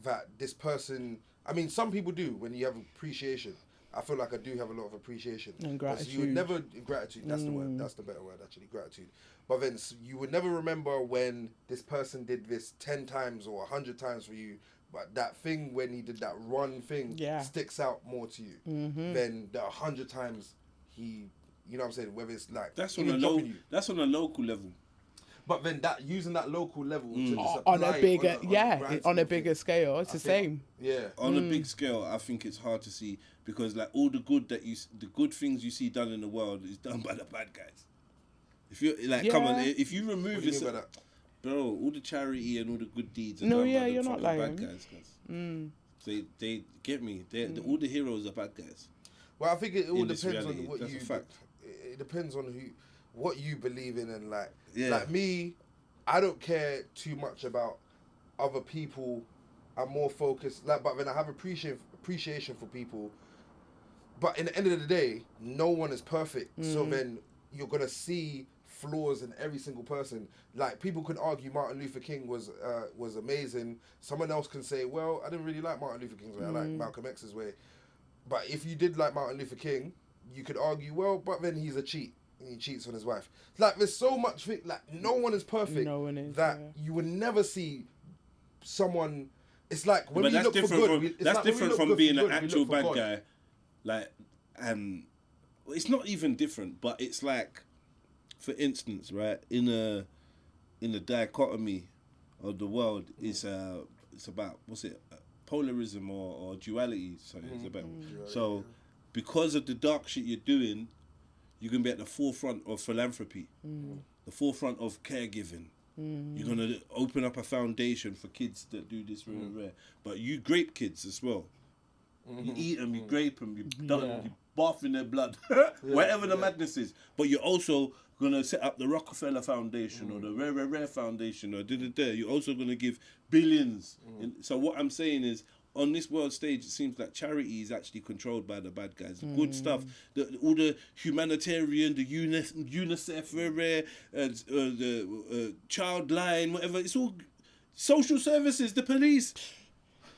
that this person. I mean, some people do when you have appreciation. I feel like I do have a lot of appreciation and gratitude. You would never gratitude. That's the word. That's the better word, actually. Gratitude. But then you would never remember when this person did this 10 times or 100 times for you. But that thing when he did that one thing sticks out more to you than the 100 times he. You know what I'm saying? Whether it's like that's on a local level. But then using that local level to just on a bigger on a bigger scale, it's the same. Yeah. On a big scale, I think it's hard to see because like all the good things you see done in the world is done by the bad guys. If you like, Yeah. come on, if you remove What do you this, mean by that? bro, all the charity and all the good deeds are No, done yeah, by the you're not fucking lying. bad guys. They get me. All the heroes are bad guys. Well, I think it all In this depends on reality, what that's you. a fact. It depends on what you believe in, and like, Yeah. like me, I don't care too much about other people. I'm more focused, like, but then I have appreciation for people. But in the end of the day, no one is perfect. So then you're gonna see flaws in every single person. Like, people could argue Martin Luther King was amazing. Someone else can say, well, I didn't really like Martin Luther King's way. I like Malcolm X's way. But if you did like Martin Luther King, you could argue, well, but then he's a cheat. And he cheats on his wife. Like, there's so much, like, no one is perfect. No one is, that yeah. you would never see someone. It's like when But we that's look for different good. from it's that's like when we different look from good for being an good, we actual look for bad God. guy. Like, it's not even different, but it's like, for instance, right, in a dichotomy of the world, it's about, what's it, polarism or duality. So it's about. So because of the dark shit you're doing, you're gonna be at the forefront of philanthropy, the forefront of caregiving. You're gonna open up a foundation for kids that do this rare, rare. But you grape kids as well. You eat them, you grape them, you bath in their blood, whatever the madness is. But you're also gonna set up the Rockefeller Foundation or the Rare Foundation or You're also gonna give billions. So what I'm saying is, on this world stage, it seems like charity is actually controlled by the bad guys. Good stuff, all the humanitarian, the UNICEF, the Childline, whatever. It's all social services, the police.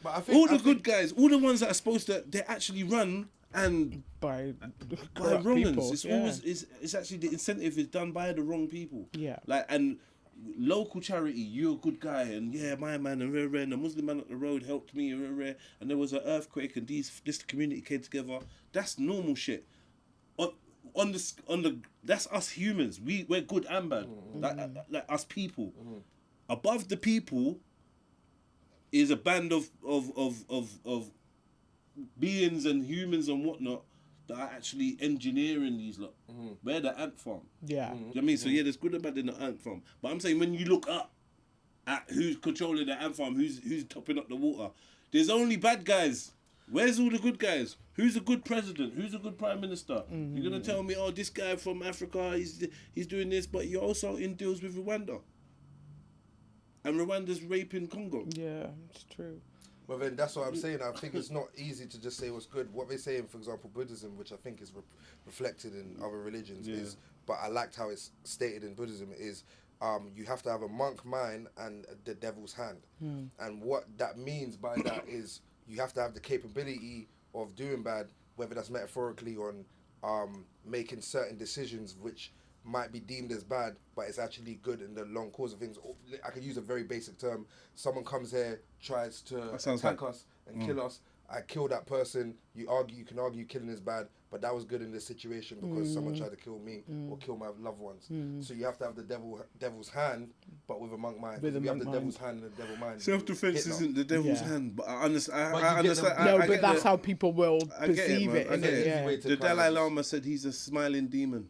But I think, All the good guys, all the ones that are supposed to, they actually run and by by wrong people. uns. It's yeah. always it's actually the incentive is done by the wrong people. Yeah. Like, and local charity, you're a good guy, and yeah, my man, and and the Muslim man up the road helped me, and there was an earthquake, and this community came together. That's normal shit. On the that's us humans. We're good and bad. Like us people. Above the people is a band of beings and humans and whatnot that are actually engineering these lot. We're the ant farm. Yeah. Do you know what I mean? So yeah, there's good and bad in the ant farm. But I'm saying, when you look up at who's controlling the ant farm, who's topping up the water, there's only bad guys. Where's all the good guys? Who's a good president? Who's a good prime minister? You're gonna tell me, oh, this guy from Africa, he's doing this, but you're also in deals with Rwanda. And Rwanda's raping Congo. Yeah, it's true. Well, then that's what I'm saying. I think it's not easy to just say what's good. What they say in, for example, Buddhism, which I think is reflected in other religions, is, but I liked how it's stated in Buddhism, is you have to have a monk mind and the devil's hand. And what that means by that is you have to have the capability of doing bad, whether that's metaphorically on making certain decisions which might be deemed as bad, but it's actually good in the long course of things. I could use a very basic term. Someone comes here, tries to attack us and kill us. I kill that person. You can argue killing is bad, but that was good in this situation because someone tried to kill me or kill my loved ones. So you have to have the devil's hand, but with a monk mind. With a If you have monk the mind. devil's hand and the devil mind. Self-defense Hitler. isn't the devil's Yeah. hand, but I understand. But I you get understand. them- I No, get but that's the- how people will I get it, perceive man. it. I innit? get it. Yeah. Way to The climb Dalai this. Lama said he's a smiling demon.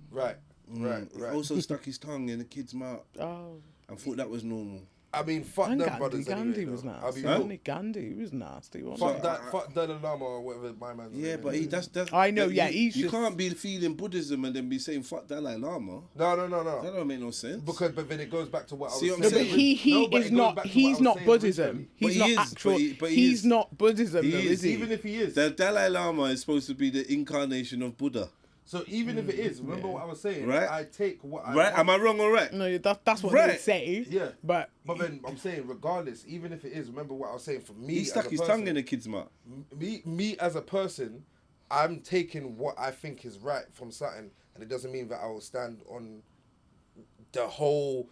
Right. He also stuck his tongue in the kid's mouth. Oh. I thought that was normal. I mean, fuck And them Gandhi, brothers Gandhi anyway, was though. nasty. I'll be Wasn't real. he? Gandhi was nasty. Wasn't Fuck he? that. Fuck Dalai Lama or whatever my man's Yeah, name but is. that's. I know, yeah, You, he's you just- can't be feeling Buddhism and then be saying fuck Dalai Lama. No. That don't make no sense. But then it goes back to what See I what was I'm No, but saying. he No, but is it goes not. back to what He's I was not saying Buddhism. originally. But He's he not is, actual. but he He's is. not Buddhism, He though, is, is he? Even if he is. The Dalai Lama is supposed to be the incarnation of Buddha. So even if it is, remember what I was saying? Right. I take what I Right? want. Am I wrong or right? No, that's what Right. they say. Yeah. But But then I'm saying, regardless, even if it is, remember what I was saying for me. He as stuck a his person, tongue in the kid's mouth. Me as a person, I'm taking what I think is right from something, and it doesn't mean that I will stand on the whole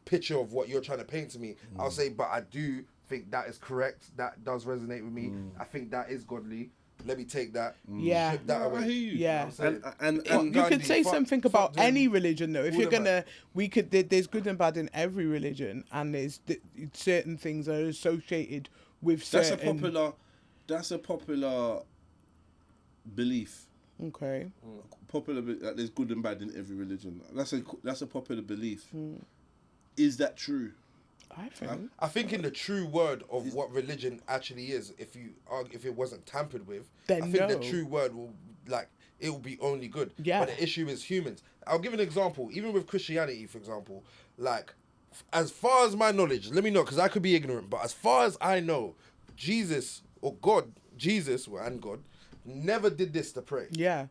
picture of what you're trying to paint to me. I'll say, but I do think that is correct. That does resonate with me. I think that is godly. Let me take that. Yeah. Strip that I away. hear you. Yeah. You know what I'm saying? And Fuck you Gandhi, could say fuck- something fuck about them. any religion, though. If All you're of gonna, there's good and bad in every religion, and there's certain things that are associated with that's certain. a popular belief. Okay. Popular, like, there's good and bad in every religion. That's a popular belief. Is that true? I think in the true word of what religion actually is, if it wasn't tampered with, Then I think the no. true word will it will be only good. Yeah. But the issue is humans. I'll give an example. Even with Christianity, for example, like as far as my knowledge, let me know because I could be ignorant, but as far as I know, Jesus or God, Jesus and God, never did this to pray. Yeah.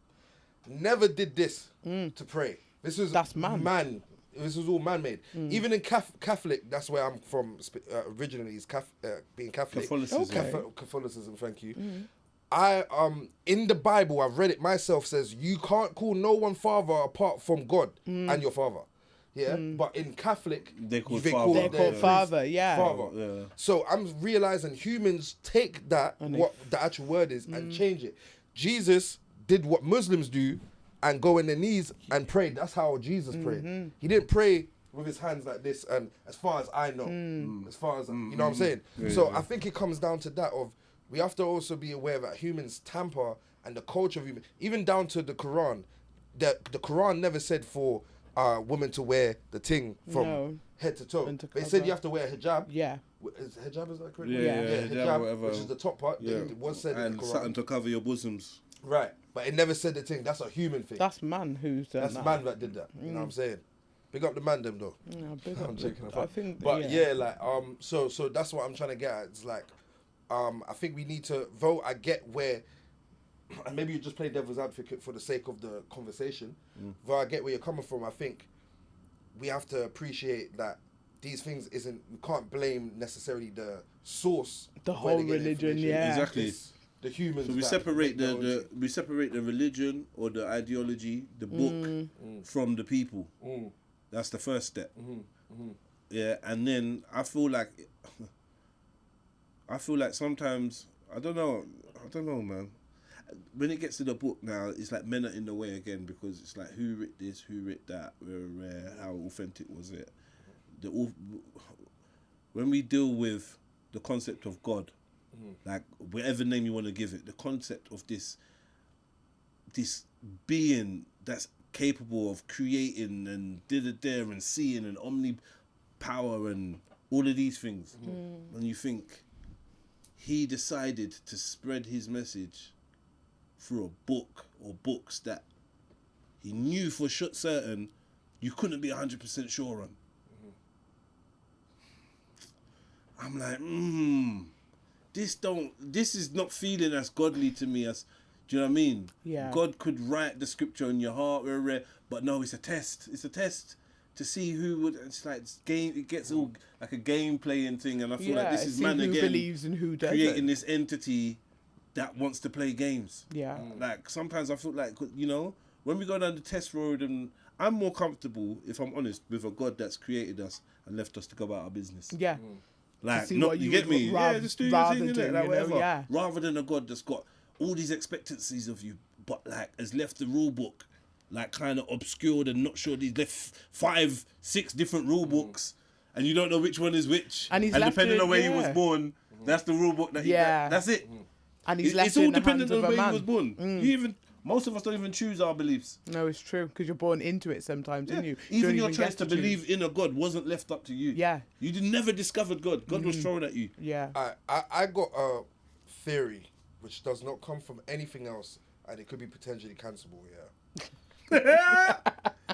Never did this to pray. That's man. This was all man-made. Even in Catholic, that's where I'm from originally, is being Catholic. Catholicism. Okay. Catholicism, thank you. I in the Bible, I've read it myself, says you can't call no one father apart from God and your father. Yeah, but in Catholic, They're called they father. They're called their father, priest yeah. father. Yeah. So I'm realizing humans take that, And what the actual word is, and change it. Jesus did what Muslims do and go on their knees and pray. That's how Jesus prayed. He didn't pray with his hands like this, and as far as I know, as far as, you know what I'm saying? So I think it comes down to that of, we have to also be aware that humans tamper and the culture of human, even down to the Quran. The Quran never said for women to wear the thing from head to toe. And to They said cover. you have to wear a hijab. Yeah. Is hijab, is that correct? Yeah, hijab, whatever. which is the top part. Yeah. It was said in And the Quran. something to cover your bosoms. Right, but it never said the thing. That's a human thing. That's man who's done That's that. man that did that. You know what I'm saying? Big up the man them though. Yeah, big I'm up joking. I think, But yeah, like so that's what I'm trying to get at. It's like I think we need to vote. I get where, and maybe you just play devil's advocate for the sake of the conversation. But I get where you're coming from. I think we have to appreciate that these things we can't blame necessarily the source. The of where whole they get religion, information. yeah. Exactly. It's the humans. So we that separate make their own we separate the religion or the ideology, the book, from the people. That's the first step. Yeah, and then I feel like sometimes I don't know, man. When it gets to the book now, it's like men are in the way again because it's like who writ this, who writ that, how authentic was it? When we deal with the concept of God, like whatever name you want to give it, the concept of this being that's capable of creating and and seeing and omnipower and all of these things. When you think he decided to spread his message through a book or books that he knew for certain you couldn't be 100% sure on. I'm like, this is not feeling as godly to me as, do you know what I mean? Yeah. God could write the scripture in your heart, but no, it's a test. It's a test to see who would. It's like game. It gets all like a game playing thing, and I feel like this is see man who again believes and who doesn't. creating this entity that wants to play games. Yeah. Like sometimes I feel like, you know, when we go down the test road, and I'm more comfortable, if I'm honest, with a God that's created us and left us to go about our business. Yeah. Like, see not, what you you get would me? rather- Yeah, just do your rather thing, do, innit? you Like, know, whatever. yeah. Rather than a God that's got all these expectancies of you, but like has left the rule book like kind of obscured and not sure. He's left 5-6 different rule books, and you don't know which one is which. And he's left depending it, on where he was yeah. born, that's the rule book that he. Yeah. That's it. And he's left It's all in the dependent hands on of a where he man. was born. Most of us don't even choose our beliefs. No, it's true because you're born into it sometimes, Yeah. aren't you? Even your don't choice get to choose. believe in a God wasn't left up to you. Yeah. You never discovered God. God was thrown at you. Yeah. I got a theory which does not come from anything else, and it could be potentially cancelable. Yeah.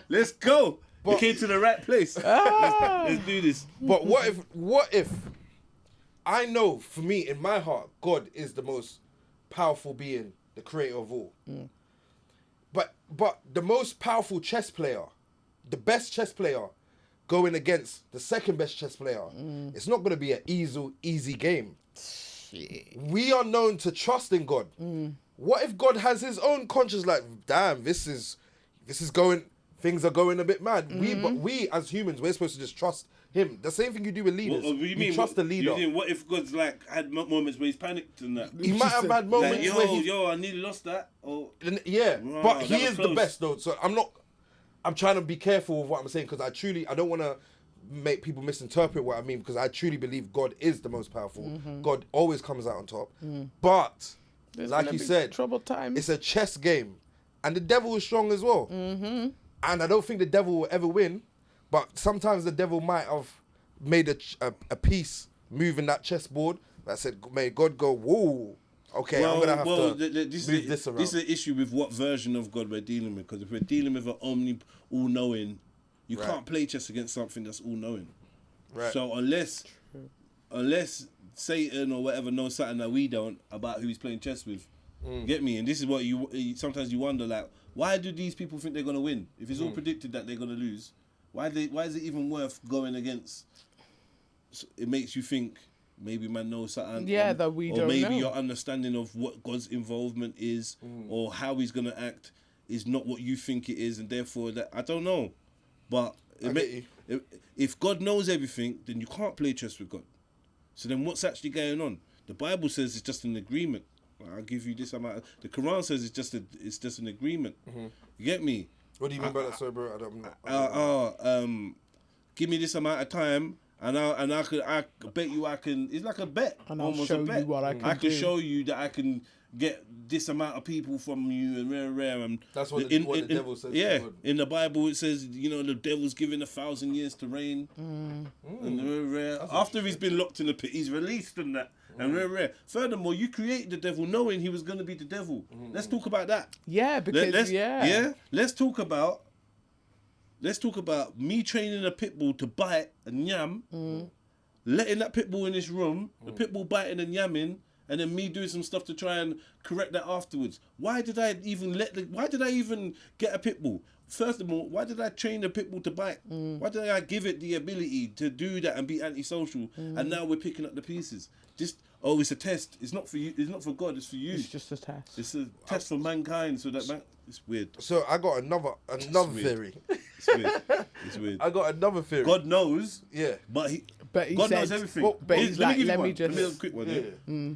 Let's go. We But- came to the right place. Let's do this. But what if I know, for me, in my heart, God is the most powerful being, the creator of all. But the most powerful chess player, the best chess player, going against the second best chess player, it's not going to be an easy game. We are known to trust in God. What if God has his own conscience? Like, damn, this is going. Things are going a bit mad. But we as humans, we're supposed to just trust him. The same thing you do with leaders. What do you mean? trust the leader. You mean, what if God's like had moments where he's panicked and that? He might have had Like, moments where he's I nearly lost that. Or yeah, Wow, but that he was is the close. best though. So I'm trying to be careful with what I'm saying because I don't want to make people misinterpret what I mean because I truly believe God is the most powerful. God always comes out on top. But There's like gonna you be said, troubled times. it's a chess game, And the devil is strong as well. Mm-hmm. And I don't think the devil will ever win, but sometimes the devil might have made a piece move in that chessboard that said, may God go, whoa, okay, I'm going to have to move this around. This is an issue with what version of God we're dealing with, because if we're dealing with an all-knowing, you can't play chess against something that's all-knowing. Right. So unless Satan or whatever knows something that we don't about who he's playing chess with, get me? And this is what sometimes you wonder, like, why do these people think they're going to win? If it's all predicted that they're going to lose, why is it even worth going against? So it makes you think maybe man knows something. Yeah, that we don't know. Or maybe your understanding of what God's involvement is or how he's going to act is not what you think it is, and therefore that I don't know. But if God knows everything, then you can't play chess with God. So then what's actually going on? The Bible says it's just an agreement. I'll give you this amount. The Quran says it's just an agreement. You get me? What do you mean by that, sorry, bro? I don't. Give me this amount of time, and I bet you I can. It's like a bet. And I'll show you what I can do. I can show you that I can get this amount of people from you, and rare. And that's what the devil says. Yeah, in the Bible it says, the devil's given 1,000 years to reign. And rare. After he's been locked in the pit, he's released and that. And rare. Furthermore, you created the devil knowing he was going to be the devil. Let's talk about that. Yeah, because Let's talk about me training a pit bull to bite and yam, letting that pit bull in this room, the pit bull biting and yamming, and then me doing some stuff to try and correct that afterwards. Why did I even get a pit bull? First of all, why did I train the pit bull to bite? Why did I give it the ability to do that and be antisocial? And now we're picking up the pieces. It's a test. It's not for you. It's not for God. It's for you. It's just a test. It's a test for mankind. So that it's weird. So I got another theory. It's weird. I got another theory. God knows. Yeah. But God knows everything. But he's like, let me give a quick one. Yeah.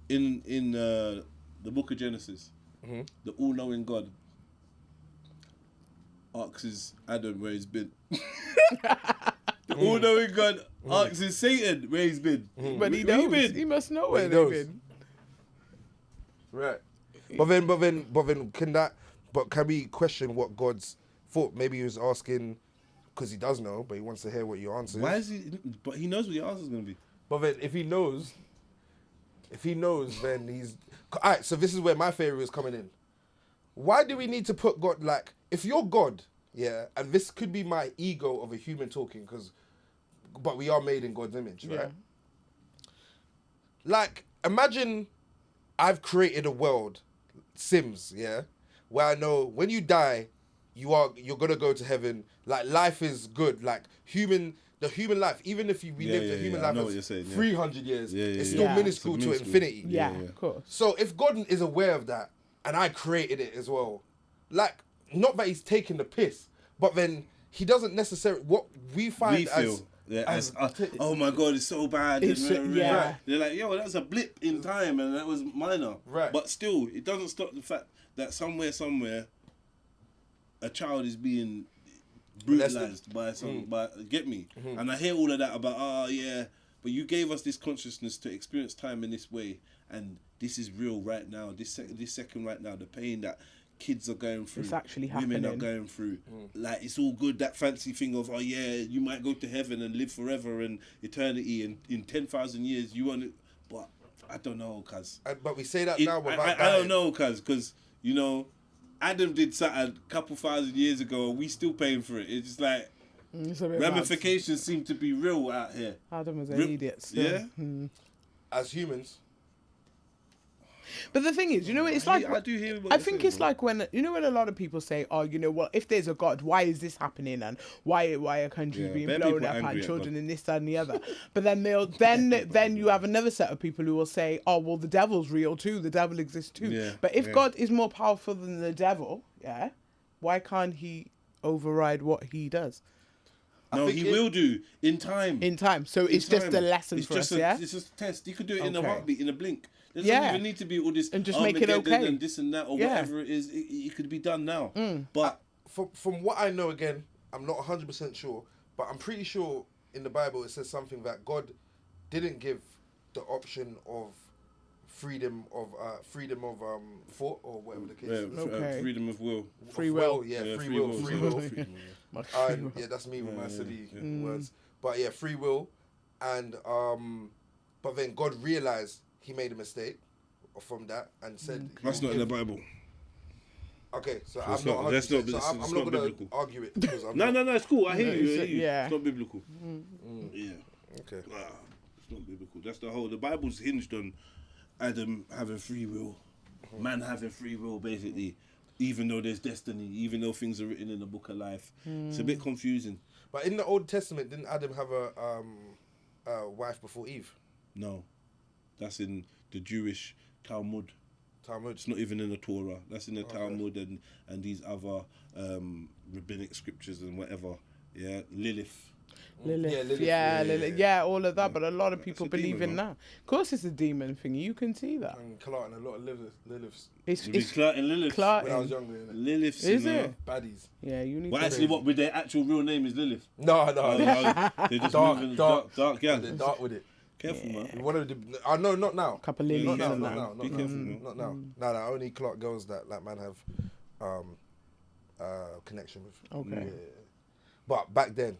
In the book of Genesis, the all-knowing God asks Adam where he's been. The all-knowing God asks Satan where he's been. But he knows. He must know where they've been. Right. But then can we question what God's thought? Maybe he was asking because he does know, but he wants to hear what your answer is. Why is he? But he knows what your answer is going to be. But then if he knows, then he's... All right, so this is where my theory is coming in. Why do we need to put God, like, if you're God, yeah, and this could be my ego of a human talking, but we are made in God's image, right? Like, imagine I've created a world, Sims, yeah, where I know when you die, you're gonna go to heaven. Like, life is good. Like, the human life, even if we live the human life as 300 years, it's still minuscule to infinity. Yeah, of course. So if God is aware of that, and I created it as well, like, not that he's taking the piss, but then he doesn't necessarily, what we find oh my God, it's so bad. Yeah. They're like, yo, that was a blip in time and that was minor. Right. But still, it doesn't stop the fact that somewhere, a child is being brutalized by get me? And I hear all of that about, but you gave us this consciousness to experience time in this way, and this is real right now, this second right now, the pain that kids are going through, it's actually women happening. are going through, like, it's all good, that fancy thing of, you might go to heaven and live forever and eternity, and in 10,000 years you want it, but I don't know, cuz. But we say that now without I don't know, cuz, Adam did something a couple thousand years ago and we still paying for it. It's just like, ramifications seem to be real out here. Adam was an idiot still. Yeah? As humans. But the thing is, it's like... I do hear what I you're think saying, it's like when a lot of people say, if there's a God, why is this happening? And why are countries being blown up and children and this, that and the other? But then then you have another set of people who will say, oh, well, the devil's real too. The devil exists too. Yeah, but if God is more powerful than the devil, why can't he override what he does? No, he will do in time. In time. So it's just a lesson for us, It's just a test. He could do it in a heartbeat, in a blink. There doesn't even need to be all this and just make it okay and this and that or whatever it is. It could be done now. But from what I know, again, I'm not 100% sure, but I'm pretty sure in the Bible it says something that God didn't give the option of freedom of thought or whatever the case is. Okay. Freedom of will. Free will. Yeah, free will. will. My free will. Yeah, that's me with my silly words. But yeah, free will, and but then God realized he made a mistake from that and said That's not in the Bible. Okay, so It's I'm not. not- that's not- So it's I'm not not gonna biblical. argue it because I'm No, it's cool. I hear you. yeah. It's not biblical. Yeah. Okay. It's not biblical. That's the whole. The Bible's hinged on Adam having free will, man having free will, basically. Even though there's destiny, even though things are written in the book of life, it's a bit confusing. But in the Old Testament, didn't Adam have a wife before Eve? No, that's in the Jewish Talmud. Talmud. It's not even in the Torah. That's in the Talmud and these other rabbinic scriptures and whatever. Yeah, Lilith. Lilith. Yeah, Lilith. Lilith. Yeah, all of that. But a lot of people a believe demon, in man. that. Of course, it's a demon thing. You can see that. And Clark and a lot of Liliths. It's You be clarting Lilith. When I was Clark. younger, innit? Lilith's Is in it? Baddies. Yeah, you need Well, to. actually, what with their actual real name is Lilith. No. They just Dark, moving dark. dark, yeah. They're dark with it. Careful, man. One of the. No, not now. Couple Yeah, lilies not and now, that. No, Be not careful, now. man. Not now. No, only Clark girls that like man have connection with. Okay. Yeah. But back then,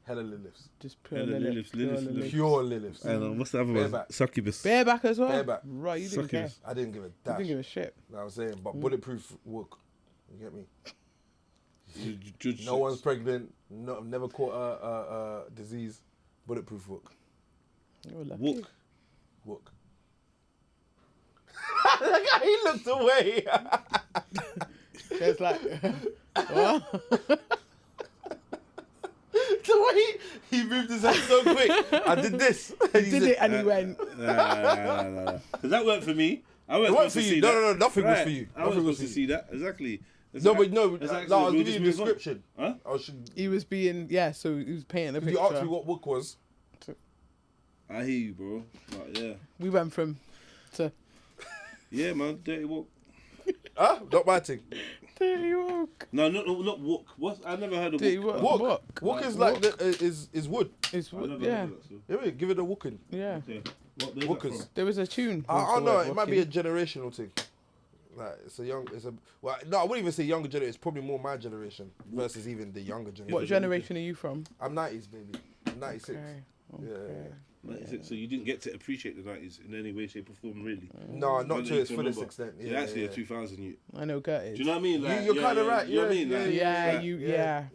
hella Liliths. Just pure Hella Lilith. Lilith, Pure Lilith, Lilith. Pure Liliths. And what's the other one? Bareback. Succubus. Bareback as well? Bareback. Right, you didn't Succubus. care. I didn't give a You dash. didn't give a shit. Know what I'm saying? But bulletproof work. You get me? Judge No one's pregnant. No, I've never caught a disease. Bulletproof work. You're lucky. Walk. Work. Look how he looked away. It's like, what? The way he moved his head so quick. I did this. And he Did said, it and he went. Nah. Because that worked for me. I It wasn't worked supposed for to you. see No, that. no, nothing was Right. for you. I Nothing wasn't was supposed for to you. see that. Exactly. No, but no, That's no, actually- I was we'll giving just you a move on. description. Huh? I was, He was being, yeah, so he was painting a picture. you asked me what work was. I hear you, bro. But yeah. We went from to Yeah, man. Dirty walk. Huh? Not my thing. dirty walk. No, not walk. What? I never heard of Dirty walk. walk. Walk. Walk is Walk. like is wood. It's, I never yeah, heard of that, so. Yeah, wait, give it a wooking. yeah. Okay. What, where's that Walkers. from? There was a tune. I called don't the know. word It might be a walking. generational thing. Like well, no, I wouldn't even say younger generation. It's probably more my generation versus even the younger generation. What generation are you from? I'm 90s, baby. I'm 96. Okay. Yeah. So you didn't get to appreciate the 90s in any way, shape or form, really? No, not Well, to you its can fullest remember. extent. You're Yeah, actually yeah. a 2000 you. I know Gert is. Do you know what I mean? Like, You're kind of right. You know what I mean? Yeah, Like, Yeah, like, you, Yeah.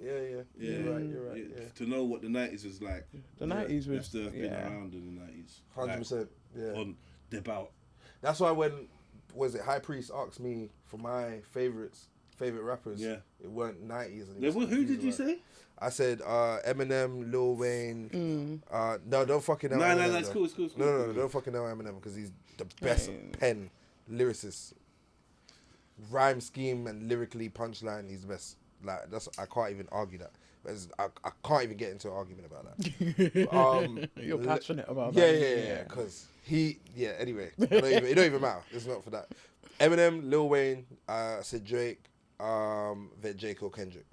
yeah. You're right. You're right. Yeah. To know what the 90s was like. The 90s was, After been yeah. around in the 90s. 100%. Yeah. On the bout. That's why when High Priest asked me for my favorite rappers, Yeah. it weren't 90s. And he Yeah, was who confused did you about it. say? I said Eminem, Lil Wayne. No, don't fucking know. No, Eminem, it's though. cool, it's cool. It's No, cool. don't fucking know Eminem because he's the best pen lyricist. Rhyme scheme and lyrically punchline, he's the best. Like I can't even argue that. I can't even get into an argument about that. You're passionate about Yeah, that. yeah. Because anyway, it don't even matter. It's not for that. Eminem, Lil Wayne, I said Drake, then J. Cole, Kendrick.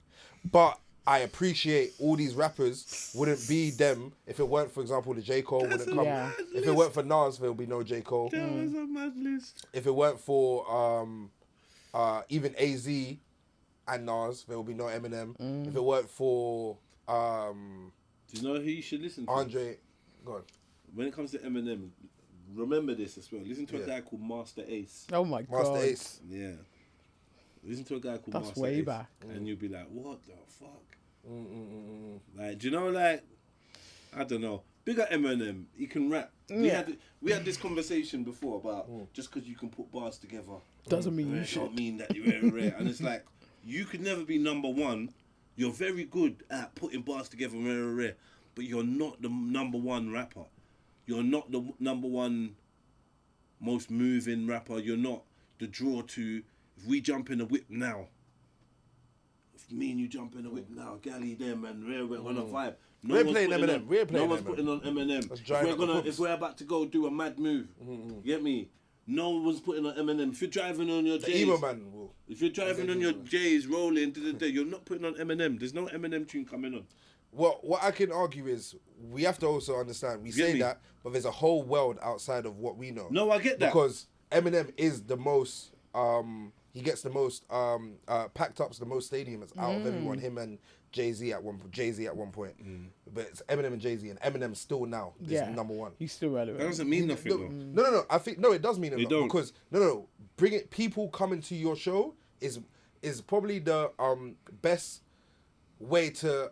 But I appreciate all these rappers wouldn't be them if it weren't, for example, the J. Cole wouldn't come. Yeah. If it weren't for Nas, there would be no J. Cole. That was a mad list. If it weren't for even AZ and Nas, there would be no Eminem. If it weren't for Do you know who you should listen to? Andre, go on. When it comes to Eminem, remember this as well. Listen to a Yeah. guy called Master Ace. Oh my Master god. Ace. Yeah. Listen to a guy called That's Master way Ace. back. And you'll be like, what the fuck? Like, do you know, like, I don't know. Big up Eminem, he can rap. Yeah. We had this conversation before about just because you can put bars together Doesn't mean you it don't should. mean that you're rare. And it's like, you could never be number one. You're very good at putting bars together, rare, but you're not the number one rapper. You're not the number one most moving rapper. You're not the draw to, if we jump in a whip now, if me and you jump in a whip now, galley them and we're gonna vibe. We ain't one's playing putting Eminem. on- We ain't playing No one's Eminem. putting on Eminem. That's If drying we're up the gonna, pubs. if we're about to go do a mad move, get me? No one's putting on Eminem. If you're driving on your The J's, emo man will. if you're driving on your J's rolling, you're not putting on Eminem. There's no Eminem tune coming on. what I can argue is we have to also understand. We say that, but there's a whole world outside of what we know. No, I get that. Because Eminem is the most. He gets the most packed ups, the most stadiums out of everyone. Him and Jay-Z at one point. But it's Eminem and Jay-Z, and Eminem still now is number one. He's still relevant. That doesn't mean nothing. though. No. I think it does mean a lot because bring it. People coming to your show is probably the best way to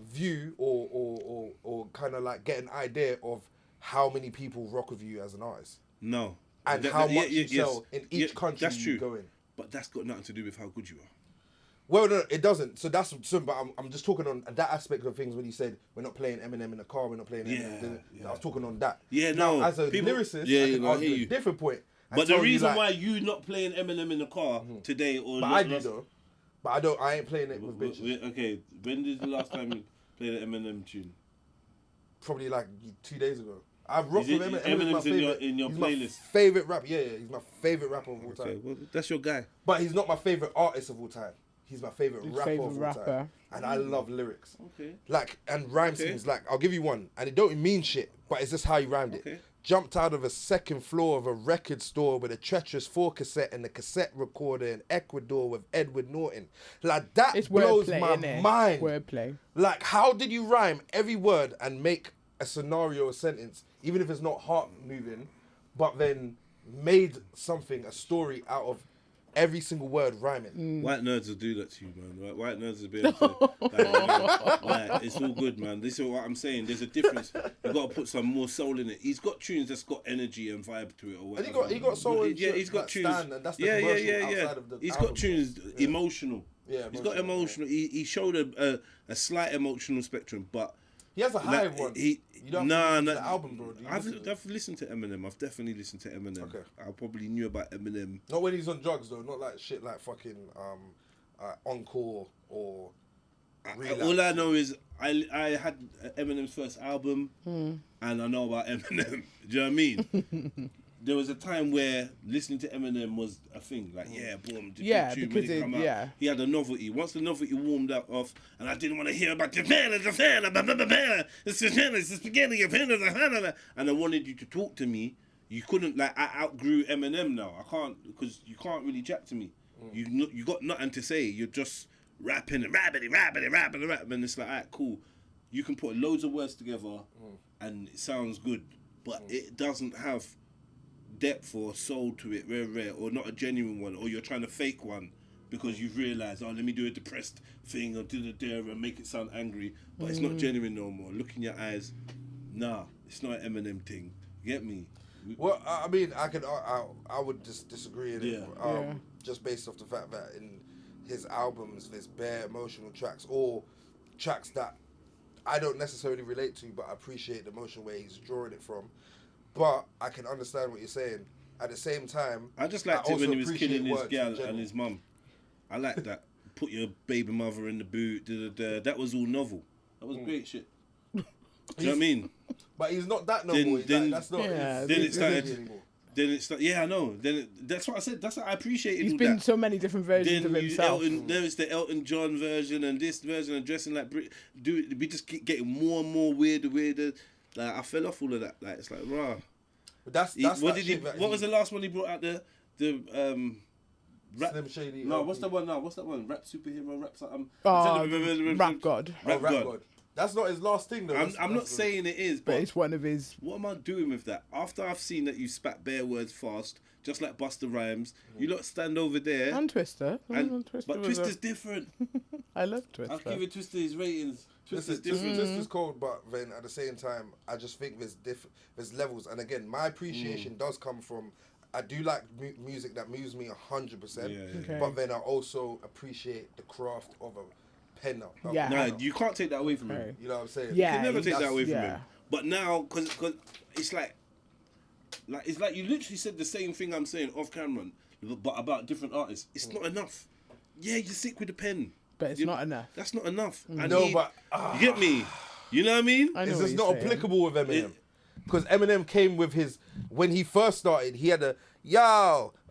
view or kind of like get an idea of how many people rock with you as an artist. No. And how much you sell in each country that's true. you go in. But that's got nothing to do with how good you are. Well, no, it doesn't. So but I'm just talking on that aspect of things when you said we're not playing Eminem in the car, we're not playing Eminem. I was talking on that. Yeah, now, no. as a lyricist, I can argue a different point. But the reason why you not playing Eminem in the car today or... But I do though. But I ain't playing it with bitches. Okay, when did the last time you played an Eminem tune? Probably like 2 days ago. I've rocked with Eminem. Eminem's in your he's playlist. My favorite rapper. Yeah, he's my favorite rapper of all time. Okay, well, that's your guy. But he's not my favorite artist of all time. He's my favorite rapper of all time. And I love lyrics. Okay. Like, and rhyme schemes. Like, I'll give you one. And it don't mean shit, but it's just how he rhymed it. Jumped out of a second floor of a record store with a treacherous 4 cassette and a cassette recorder in Ecuador with Edward Norton. Like, that blows my mind. Wordplay. Like, how did you rhyme every word and make a scenario, a sentence, even if it's not heart moving, but then made something, a story out of every single word rhyming? White nerds will do that to you, man. White nerds will be able to... like, it's all good, man. This is what I'm saying. There's a difference. You got to put some more soul in it. He's got tunes that's got energy and vibe to it or whatever. And he got soul in yeah, he's got tunes. Stand, and that's the outside of the He's album. got tunes emotional. Yeah, he's got emotional. He showed a slight emotional spectrum, but... He has a high one. You don't the album, bro. I've listened to Eminem. I've definitely listened to Eminem. Okay. I probably knew about Eminem. Not when he's on drugs though. Not like shit like fucking Encore or. All I know is I had Eminem's first album, and I know about Eminem. Do you know what I mean? There was a time where listening to Eminem was a thing. Like, boom. Because he had a novelty. Once the novelty warmed up off, and I didn't want to hear about the spaghetti, and I wanted you to talk to me. You couldn't, like, I outgrew Eminem now. I can't, because you can't really chat to me. You got nothing to say. You're just rapping and rapping, and it's like, alright, cool. You can put loads of words together, and it sounds good, but it doesn't have depth or soul to it, rare, or not a genuine one, or you're trying to fake one because you've realised, let me do a depressed thing or and make it sound angry, but it's not genuine no more. Look in your eyes, it's not an Eminem thing. You get me? Well, I mean, I would just disagree in it, just based off the fact that in his albums there's bare emotional tracks or tracks that I don't necessarily relate to, but I appreciate the emotion where he's drawing it from. But I can understand what you're saying. At the same time, I just liked it when he was killing his gal and his mum. I like that. Put your baby mother in the boot. That was all novel. That was great shit. Do you know what I mean? But he's not that novel. That's not. Then it started. Anymore. Then it started. Yeah, I know. That's what I said. That's what I appreciated. He's been so many different versions of himself. There's the Elton John version and this version and dressing like we just keep getting more and more weirder. Like, I fell off all of that. Like, it's like, rah. But what was the last one he brought out? The rap. Slim Shady. No, what's that one now? What's that one? Rap superhero, rap something. Rap God. Rap God. That's not his last thing though. I'm not saying it is, but it's one of his. What am I doing with that? After I've seen that you spat bare words fast, just like Busta Rhymes, you lot stand over there. And Twister. But Twister's different. I love Twister. I'll give it Twister his ratings. Twister's different. Twister's cold, but then at the same time, I just think there's levels. And again, my appreciation does come from. I do like music that moves me 100%, but then I also appreciate the craft of a penner. No, you can't take that away from him. You know what I'm saying? Yeah, you can never take that away from him. But now, because it's like you literally said the same thing I'm saying off camera, but about different artists. It's not enough. Yeah, you're sick with the pen. But it's not enough. That's not enough. But you get me? You know what I mean? It's just not applicable with Eminem. Because Eminem came with when he first started, he had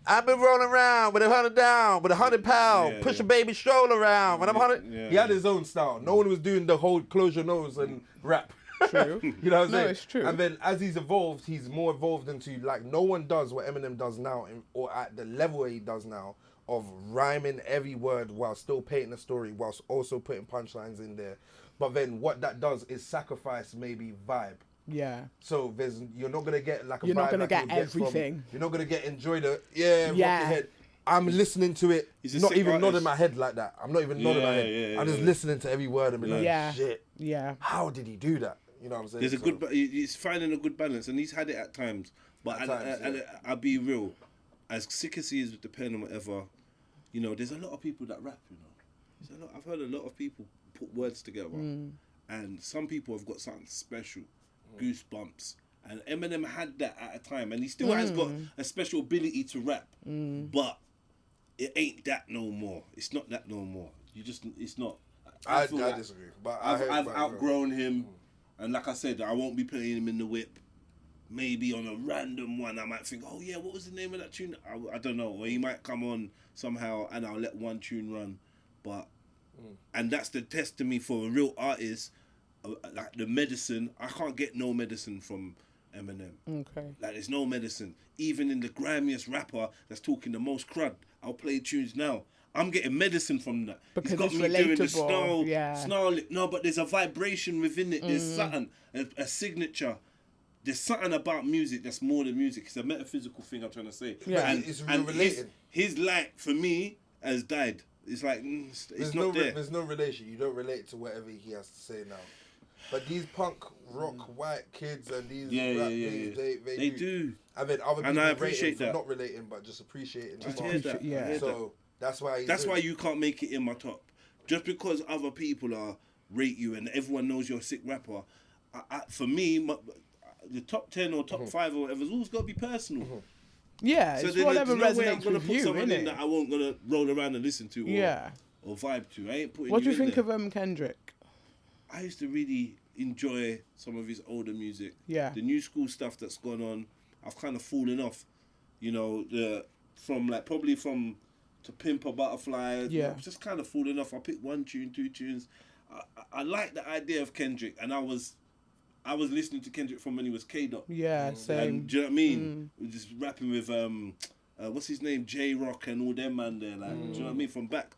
I've been rolling around with 100 down, with 100 pound, push a baby stroller around. When I'm 100, he had his own style. No one was doing the whole close your nose and rap. True. You know what I'm saying? No, it's true. And then as he's evolved, he's more evolved into like no one does what Eminem does now, or at the level he does now of rhyming every word while still painting a story, whilst also putting punchlines in there. But then what that does is sacrifice maybe vibe. Yeah. So you're not gonna get like a You're vibe not gonna like get you'll everything. You're not gonna get enjoy the rock your head. I'm listening to it, He's a not sick even artist. nodding my head like that. I'm not even nodding my head. I'm just listening to every word and be like, shit. Yeah. How did he do that? You know what I'm saying? There's a good, he's finding a good balance, and he's had it at times. But and I'll be real, as sick as he is with the pen and whatever, you know, there's a lot of people that rap. You know, I've heard a lot of people put words together, and some people have got something special, goosebumps. And Eminem had that at a time, and he still has got a special ability to rap, but it ain't that no more. It's not that no more. It's not. I disagree, but I've outgrown him, and like I said, I won't be playing him in the whip. Maybe on a random one, I might think, oh yeah, what was the name of that tune? I don't know. Or he might come on somehow, and I'll let one tune run. But and that's the test to me for a real artist, like the medicine. I can't get no medicine from Eminem. Okay. Like there's no medicine. Even in the grimiest rapper that's talking the most crud, I'll play tunes now. I'm getting medicine from that. Because He's got it's me doing the relatable, snarl. No, but there's a vibration within it. There's something, a signature. There's something about music that's more than music. It's a metaphysical thing I'm trying to say. Yeah, it's related. His light for me has died. It's like it's not there. There's no relation. You don't relate to whatever he has to say now. But these punk rock white kids and these rap things, they do. I mean, other people I appreciate for that. not relating, but just appreciating. I hear that. Yeah. So that's why. That's why you can't make it in my top. Just because other people rate you and everyone knows you're a sick rapper. For me, the top 10 or top 5 or whatever, it's always got to be personal. Yeah, So it's then whatever there's no way I'm resonates gonna with put you, someone in innit? that I won't gonna roll around and listen to or vibe to. I ain't putting. What do you in think there. of Kendrick? I used to really enjoy some of his older music. Yeah. The new school stuff that's gone on, I've kind of fallen off. You know, from To Pimp a Butterfly. Yeah. I've just kind of fallen off. I picked 1 tune, 2 tunes. I like the idea of Kendrick, and I was listening to Kendrick from when he was K-Dot. Yeah, same. And, do you know what I mean? Just rapping with what's his name, J-Rock and all them man there. Like, do you know what I mean? From back,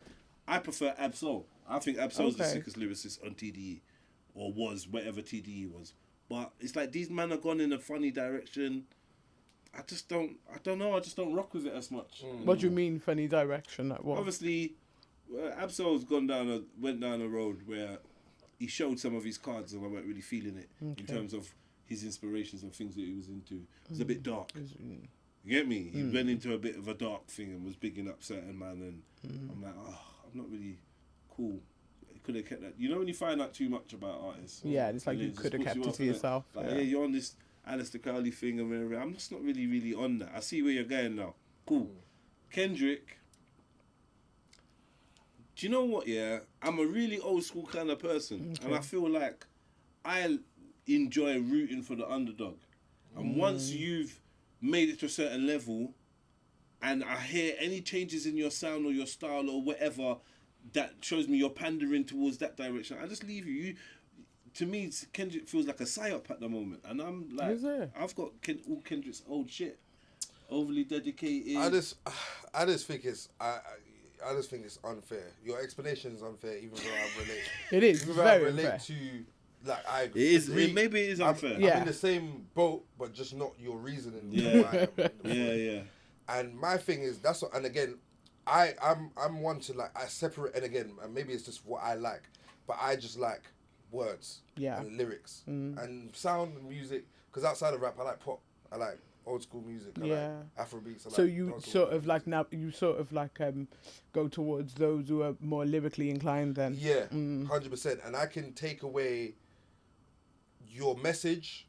I prefer Ab-Soul. I think Ab-Soul's the sickest lyricist on TDE, or was whatever TDE was. But it's like these men are gone in a funny direction. I don't know. I just don't rock with it as much. What do you mean, funny direction? Like what? Obviously, Ab-Soul's went down a road where he showed some of his cards and I weren't really feeling it in terms of his inspirations and things that he was into. It was a bit dark. You get me? He went into a bit of a dark thing and was bigging up certain man, and I'm like, I'm not really cool. He could have kept that. You know when you find out too much about artists? Yeah, it's like and you it just could have puts kept you it off, to innit? yourself. Like, yeah, you're on this Aleister Crowley thing, and I'm just not really on that. I see where you're going now. Cool. Kendrick. Do you know what, yeah? I'm a really old school kind of person. And I feel like I enjoy rooting for the underdog. And once you've made it to a certain level, and I hear any changes in your sound or your style or whatever that shows me you're pandering towards that direction, I just leave you. To me, Kendrick feels like a psyop at the moment. And I'm like, Is it? I've got all Kendrick's old shit. Overly dedicated. I just think it's I just think it's unfair. Your explanation is unfair, even though I relate. It is Even though very I relate unfair. to, like, I It is. agree. Maybe it is unfair. I'm Yeah. in the same boat, but just not your reasoning. Yeah. Yeah. And my thing is and again, I'm one to like I separate, and again, and maybe it's just what I like, but I just like words, and lyrics, and sound and music. Because outside of rap, I like pop, I like old school music, I like Afrobeats. I So like you dancehall sort music. of like go towards those who are more lyrically inclined then. Yeah, 100%. And I can take away your message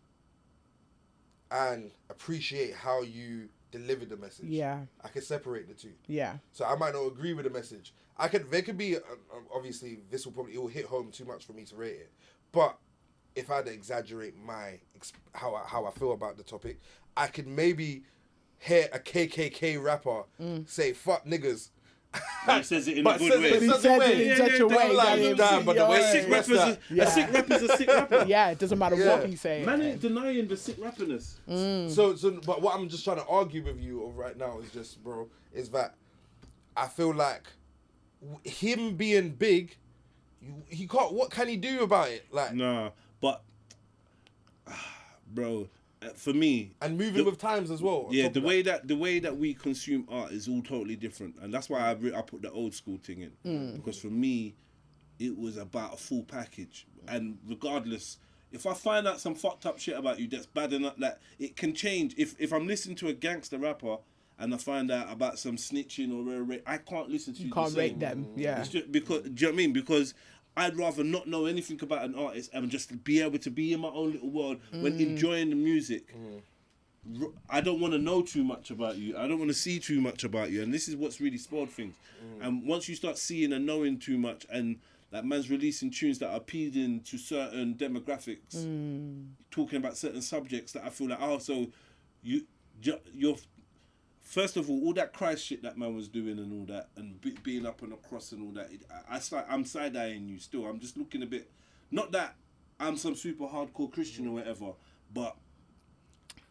and appreciate how you deliver the message. Yeah. I can separate the two. Yeah. So I might not agree with the message. There could be, obviously, it will hit home too much for me to rate it. But if I had to exaggerate how I feel about the topic, I could maybe hear a KKK rapper say "fuck niggas." He says it in But a good way. But he says it in such a way that it's damn, but the way A sick rapper's a sick rapper. Yeah, it doesn't matter what he's saying. Man ain't denying the sick rapperness. But what I'm just trying to argue with you of right now is just, bro, is that I feel like him being big, he can't. What can he do about it? Like, Nah, but bro, for me, and moving with times as well. yeah, the way that we consume art is all totally different, and that's why I put the old school thing in, because for me, it was about a full package, and regardless, if I find out some fucked up shit about you that's bad enough, that it can change. If I'm listening to a gangster rapper and I find out about some snitching or I can't listen to you. You can't rate them. Yeah. It's just because, do you know what I mean? Because I'd rather not know anything about an artist and just be able to be in my own little world when enjoying the music. I don't want to know too much about you. I don't want to see too much about you. And this is what's really spoiled things. And once you start seeing and knowing too much, and like man's releasing tunes that are appealing to certain demographics, talking about certain subjects that I feel like, oh, so you're first of all that Christ shit that man was doing and all that, and being up on the cross and all that, I'm side-eyeing you still. I'm just looking a bit, not that I'm some super hardcore Christian or whatever, but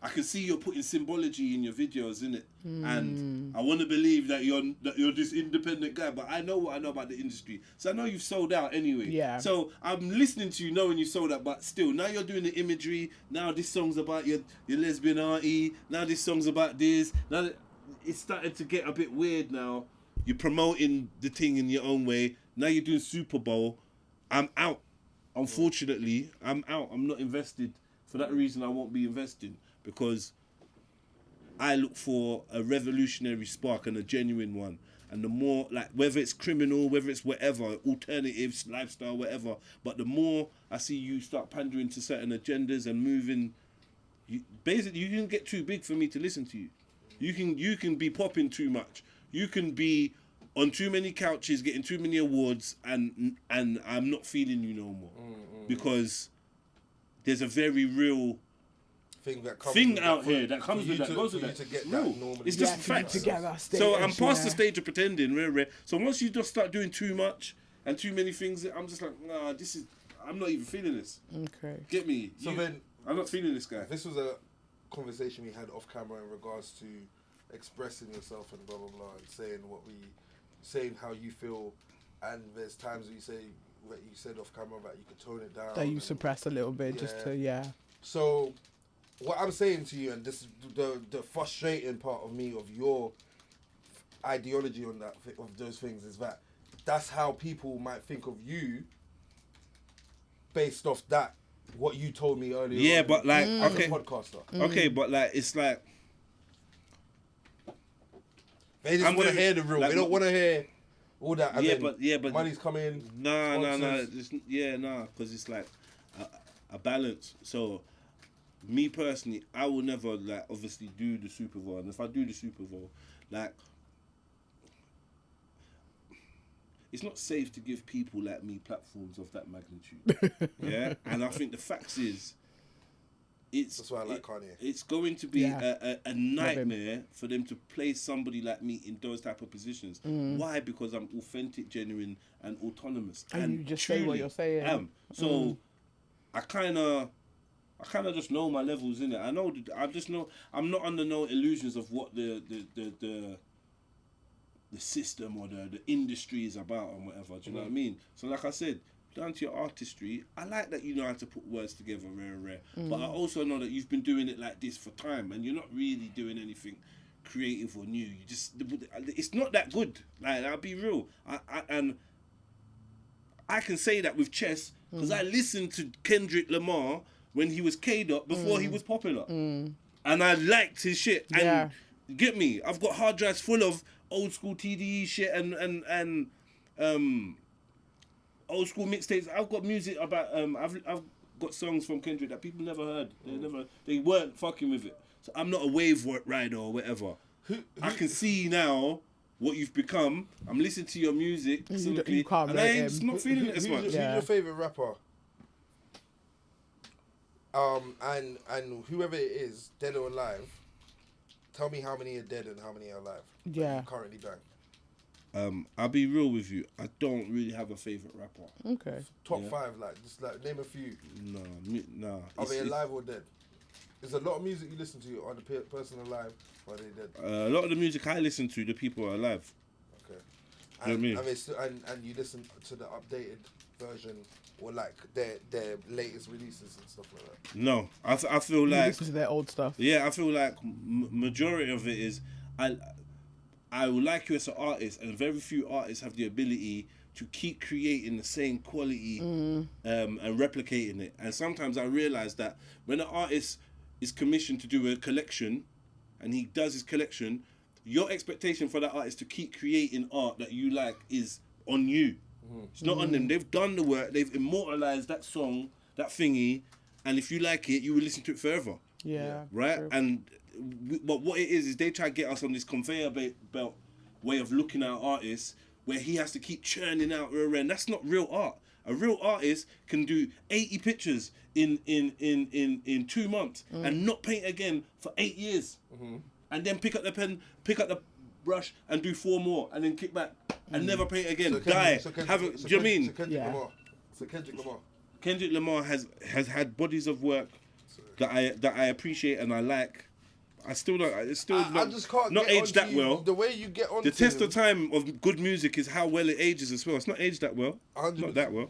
I can see you're putting symbology in your videos, innit? And I want to believe that you're this independent guy, but I know what I know about the industry. So I know you've sold out anyway. Yeah. So I'm listening to you knowing you sold out, but still, now you're doing the imagery. Now this song's about your lesbian auntie. Now this song's about this. Now it's starting to get a bit weird now. You're promoting the thing in your own way. Now you're doing Super Bowl. I'm out. Unfortunately, I'm out. I'm not invested. For that reason, I won't be investing, because I look for a revolutionary spark and a genuine one. And the more, like, whether it's criminal, whether it's whatever, alternatives, lifestyle, whatever, but the more I see you start pandering to certain agendas and moving, basically, you can get too big for me to listen to you. You can be popping too much. You can be on too many couches, getting too many awards, and I'm not feeling you no more, because there's a very real thing out here that comes with that, goes with that. To get that normally. It's just facts. So I'm past the stage of pretending, rare. So once you just start doing too much and too many things, I'm just like, nah, I'm not even feeling this. Okay. Get me? So then, I'm not feeling this guy. This was a conversation we had off camera in regards to expressing yourself and blah blah blah, and saying how you feel, and there's times that you say what you said off camera that you could tone it down, that you suppress a little bit, just to So what I'm saying to you, and this is the frustrating part of me of your ideology on that of those things, is that that's how people might think of you based off that. What you told me earlier. Yeah, but like, okay, podcaster. Okay, but like, it's like they just want to hear the real. Like, they don't want to hear all that. And but money's coming. Nah, because it's like a balance. So, me personally, I will never like obviously do the Super Bowl, and if I do the Super Bowl, like, it's not safe to give people like me platforms of that magnitude. Yeah, and I think the facts is, that's why I like Kanye. It's going to be a nightmare for them to place somebody like me in those type of positions. Why? Because I'm authentic, genuine, and autonomous. And you just say what you're saying. So I kind of just know my levels in it. I just know I'm not under no illusions of what the system or the industry is about and whatever. Do you know what I mean? So like I said, down to your artistry, I like that you know how to put words together rare. But I also know that you've been doing it like this for time, and you're not really doing anything creative or new. You just, it's not that good. Like, I'll be real. I can say that with chess because I listened to Kendrick Lamar when he was K-Dot before he was popular. And I liked his shit. And get me, I've got hard drives full of old school TDE shit and old school mixtapes. I've got music about I've got songs from Kendrick that people never heard. They weren't fucking with it. So I'm not a wave rider or whatever. I can see now what you've become. I'm listening to your music, you can't and I ain't not feeling it as much. Who's your favourite rapper? And whoever it is, dead or alive, Tell me how many are dead and how many are alive. Yeah. That you currently bang. I'll be real with you. I don't really have a favorite rapper. Okay. Top 5, like just like name a few. No. Are they alive or dead? There's a lot of music you listen to. Are the person alive or are they dead? A lot of the music I listen to, the people are alive. Okay. You know what I mean? And you listen to the updated version or like their latest releases and stuff like that. No, I feel You like listen to their old stuff. I feel like majority of it is I will like you as an artist, and very few artists have the ability to keep creating the same quality and replicating it. And sometimes I realize that when an artist is commissioned to do a collection and he does his collection, your expectation for that artist to keep creating art that you like is on you. It's not on them. They've done the work. They've immortalized that song, that thingy, and if you like it, you will listen to it forever. Yeah. Right? True. And but what it is they try to get us on this conveyor belt way of looking at artists where he has to keep churning out, and that's not real art. A real artist can do 80 pictures in 2 months and not paint again for 8 years, and then pick up the pen, pick up the brush, and do 4 more, and then kick back and never paint again. Do you know what I mean? So Kendrick Lamar. Kendrick Lamar has had bodies of work that I appreciate and I like. I still don't. It's still I just can't not get aged that onto well. The way you get on the test of time of good music is how well it ages as well. It's not aged that well. 100%. Not that well.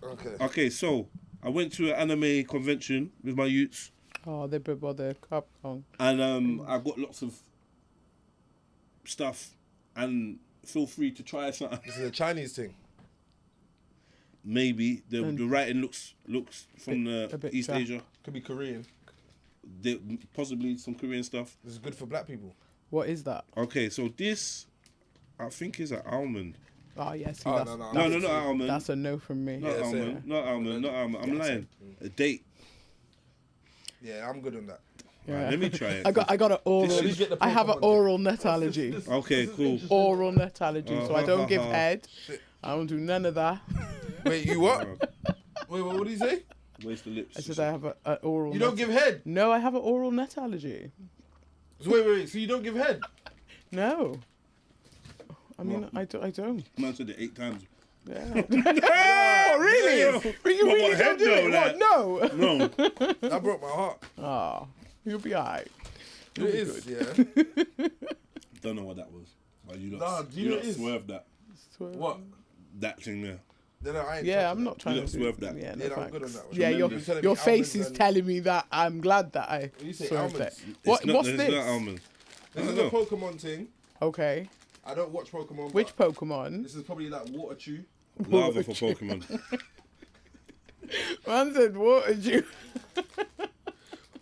Okay. Okay, so I went to an anime convention with my youths. Oh, they put the cup on. And I got lots of stuff. And feel free to try something. This is a Chinese thing. Maybe the writing looks from East sharp. Asia. Could be Korean. Possibly some Korean stuff. This is good for black people. What is that? Okay, so this, I think, is an almond. Oh, yes. Oh, that's, no, No, not almond. That's a no from me. Not Yeah, almond. Not almond. Not almond. I'm lying. A date. Yeah, I'm good on that. Right, let me try it. I got an oral. Did you get the I have an Pokemon oral net allergy. Okay, cool. Oral net allergy, so I don't give head. Shit. I don't do none of that. Wait, you what? Wait, what did he say? Waste the lips. I said I have an oral. You don't net- give head? No, I have an oral net allergy. So wait, so you don't give head? No. I mean, I don't. Man said it 8 times. Yeah. Oh, really? Yeah. But you What, really what, don't head do it? though, What? No. No. That broke my heart. Oh, you'll be alright. It is, yeah. Don't know what that was. But you Nah, lot, do you know lot it is? swerved that. What? That thing there. No, I ain't Yeah, touching I'm it. not trying You to lot do swerved that. Yeah, no Yeah, I'm thanks. good on that one. Yeah, Tremendous. Telling your me face almonds is and- telling me that. I'm glad that I You say swerved almonds. it. What's It's this? not almond. This I is don't a know. Pokemon thing. Okay. I don't watch Pokemon. Which but Pokemon? This is probably like Water Chew. Lava for Pokemon. Man said water juice.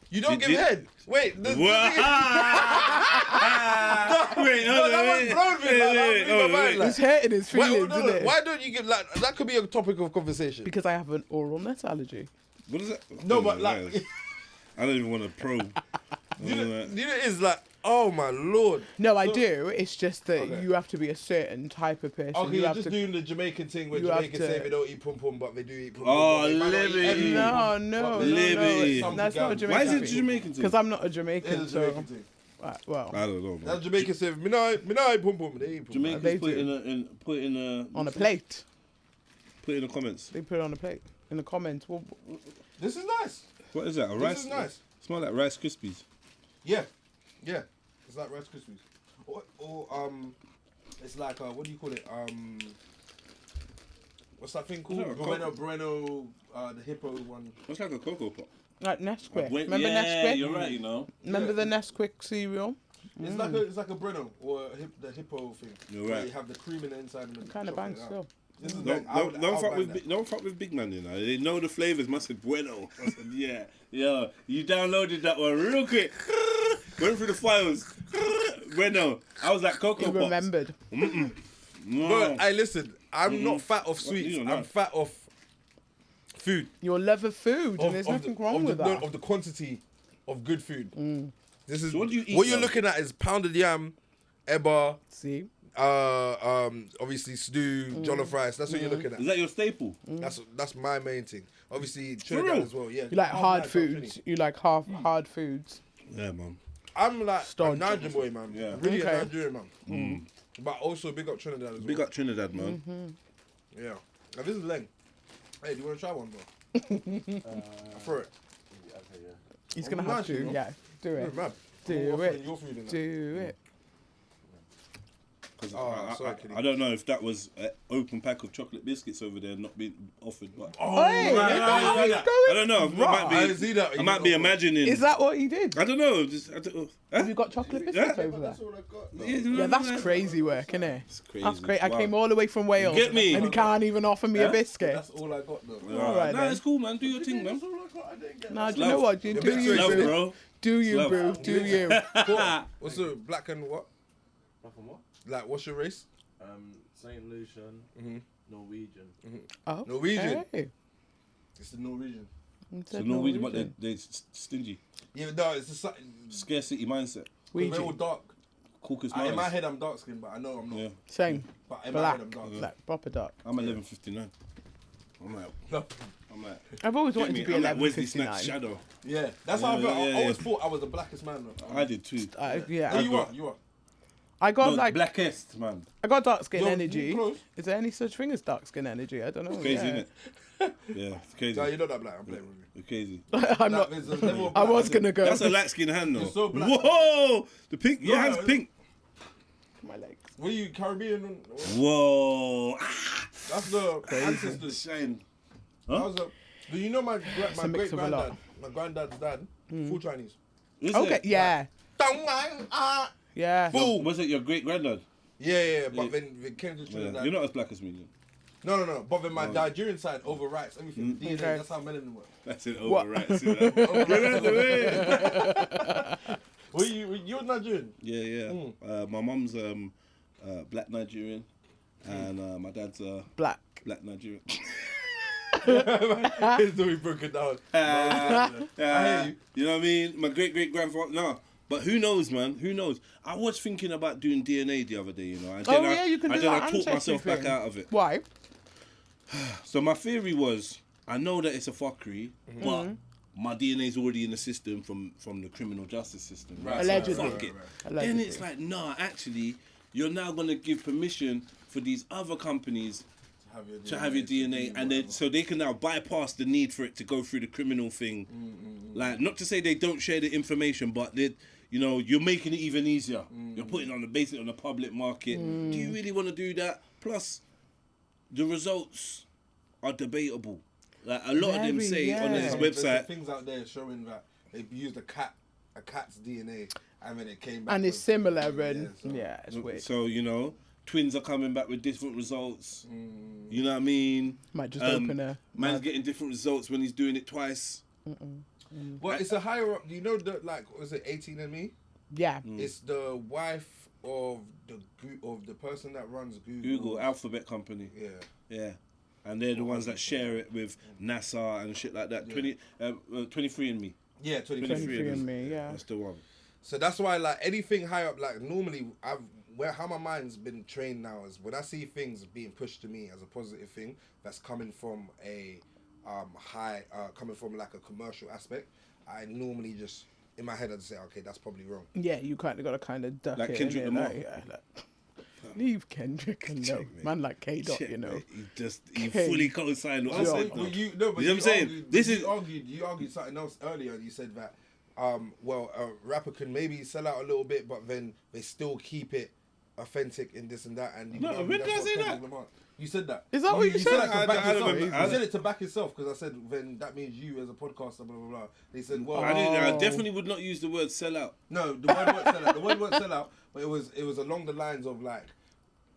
You don't Did- give did- head. Wait, Wait, hold that on. was blown me, like, that blew my mind, like. It's hurting his Why, feelings, no, isn't it? why don't you give like that? Could be a topic of conversation. Because I have an oral net allergy. What is that? No, Oh, but my like, God. I don't even want to probe. you know, it's like, oh my lord. No, I So- do. It's just that Okay. you have to be a certain type of person. Okay, you you're have just to. doing the Jamaican thing where you have Jamaicans to- say they don't eat pum pum, but they do eat pum Oh, pum. Liberty. No, no, Liberty. no. That's not a Why Jamaican Why is it thing. Jamaican thing? Because I'm not a It's Jamaican, a so Jamaican thing. well, I don't know, man. That's Jamaican say, me no eat pum pum. They eat pum. Jamaicans They put do. put in a on a plate. Put in the comments. They put it on a plate in the comments. Well, This is nice. What is that? A rice? This is nice. Smell like Rice Krispies. Yeah, yeah. It's like Rice Krispies. Or it's like what do you call it? What's that thing called? Is that a Bueno, the hippo one. It's like a cocoa pop. like Nesquik. Wait, Remember yeah, Nesquik? you're right. You know. Remember Yeah. the Nesquik cereal? It's like a Breno or the hippo thing. You're Where right. you have the cream in the inside and the Kind of chocolate bang out. still. This is Don't, like, I would- don't I'll fuck buy with that. don't fuck with big man, you know. They know the flavors. Must have bueno. I said, yeah. You downloaded that one real quick. Went through the files. Bueno. I was like cocoa You pops. remembered. No. But I listen. I'm not fat off you sweets. not? I'm fat off food. Your love of food, and there's nothing wrong with that. Of the quantity of good food. This is So what do you eat, what you're though? looking at is pounded yam, eba, See? obviously stew, jollof rice. That's what you're looking at. Is that your staple? That's my main thing. Obviously real? Trinidad as well. Yeah. You like Half hard night, half foods. You like hard foods. Yeah, man. I'm like a Staunch. Nigerian boy, man. Yeah. Really Okay. a Nigerian man. But also big up Trinidad as well. Big up Trinidad, man. Yeah. Now this is Leng. Hey, do you want to try one, bro? For it. He's gonna I'm have nice, to. you know. Yeah, do Yeah, it. man. Do I'm it. offering your food in that. Do it. 'Cause sorry, I don't know if that was an open pack of chocolate biscuits over there not being offered, but Hey, I don't know. I didn't see that. I might be imagining. is that what he did? I don't know. Just, I don't, Have you got chocolate biscuits over there? all I got. Yeah, that's crazy work, isn't it? It's crazy. That's great. I Wow. came all the way from Wales. Get me? And you can't even offer me a biscuit. That's all I got, though. All right, nah, then. it's cool, man. Do your thing, man. Nah, do you love. know what? You You're do big you, switch, Love, bro. bro. Do you, Love. bro. Do you. Cool. What's the black and what? Like, what's your race? Saint Lucian, Norwegian. Oh, Norwegian. hey. It's the Norwegian. So Norwegian, but they're stingy. Yeah, no, it's the Scarcity mindset. they're all dark. Caucus In my minds. head, I'm dark skinned, but I know I'm not. Yeah. Same. But in my Black. head, I'm dark. Like, proper dark. I'm 11:59. I'm like, No. I've always get wanted me? to be I'm like Wesley 11:59. Snipes' shadow. Yeah, that's how I Yeah, felt. I yeah, always yeah. thought I was the blackest man. Though. I did too. Yeah. Oh, you are. You are. I got No, like blackest, man. I got dark skin You're energy. close. Is there any such thing as dark skin energy? I don't know. It's crazy, yeah. isn't it? Yeah, it's crazy. No, you're not that black. I'm playing with you. It's crazy. I'm not. There's a level of I black, was isn't gonna go. That's a light skin hand, though. You're so black. Whoa! The pink, your No, hand's no. pink. My legs. it? Were you Caribbean? Whoa! That's the ancestors. Shine. That was do you know my a mix great of a lot. granddad? My granddad's dad, full Chinese. Is Okay. it? Yeah. Yeah. Fool. Was it your great granddad? Yeah, but then it came to Trinidad. You're not as black as me. Then. No. But then my Nigerian side overwrites everything. DNA, Okay. that's how melanin works. That's it. What? Over right. See that? Get out the way. You're Nigerian? Yeah. My mum's black Nigerian, and my dad's Black. black Nigerian. It's we broke it down. I hear you. You know what I mean? My great grandfather. No. But who knows, man? Who knows? I was thinking about doing DNA the other day, you know. And Oh then yeah, you can do and then that I talked ancestry myself back thing. out of it. Why? So my theory was, I know that it's a fuckery, but my DNA's already in the system from the criminal justice system. Right? Allegedly. So fuck it. Then Allegedly. it's like, nah, actually, you're now going to give permission for these other companies to have your DNA, and then so they can now bypass the need for it to go through the criminal thing. Like, not to say they don't share the information, but they, you know, you're making it even easier. You're putting on the basic on the public market. Do you really want to do that? Plus, the results are debatable. Like a lot of them Very, say on this yeah. There's website. things out there showing that they've used a cat's DNA, and then it came back. And it's with- similar, and so- yeah, it's weird. So, you know, twins are coming back with different results. You know what I mean? Might just open a. Man's getting different results when he's doing it twice. Well, it's a higher up. You know the was it 18andMe? Yeah. It's the wife of the person that runs Google, Alphabet Company. Yeah. Yeah. And they're the ones that share it with NASA and shit like that. 23andMe. Yeah, 23andMe, yeah. That's the one. So that's why, like, anything higher up, like, normally how my mind's been trained now is when I see things being pushed to me as a positive thing that's coming from a coming from like a commercial aspect, I normally just in my head I'd say, okay, that's probably wrong. Yeah, you kind of got to kind of duck Like it. Kendrick innit? Lamar. Like, yeah, like, leave Kendrick and no. Check, Man like K Dot, Check, you know. mate. He Okay. fully co-signed what I Yeah. said. Well, though. you know what I'm saying? You argued something else earlier. And you said that a rapper can maybe sell out a little bit, but then they still keep it authentic in this and that. And you No, could argue when that's did I what say Kendrick that? Lamar- You said that. Is that what you said? That to back I yourself. remember- You said it to back yourself because I said then that means you as a podcaster, blah blah blah. They said, well, I definitely would not use the word sell out. no, the word won't sell out. The word won't sell out, but it was along the lines of like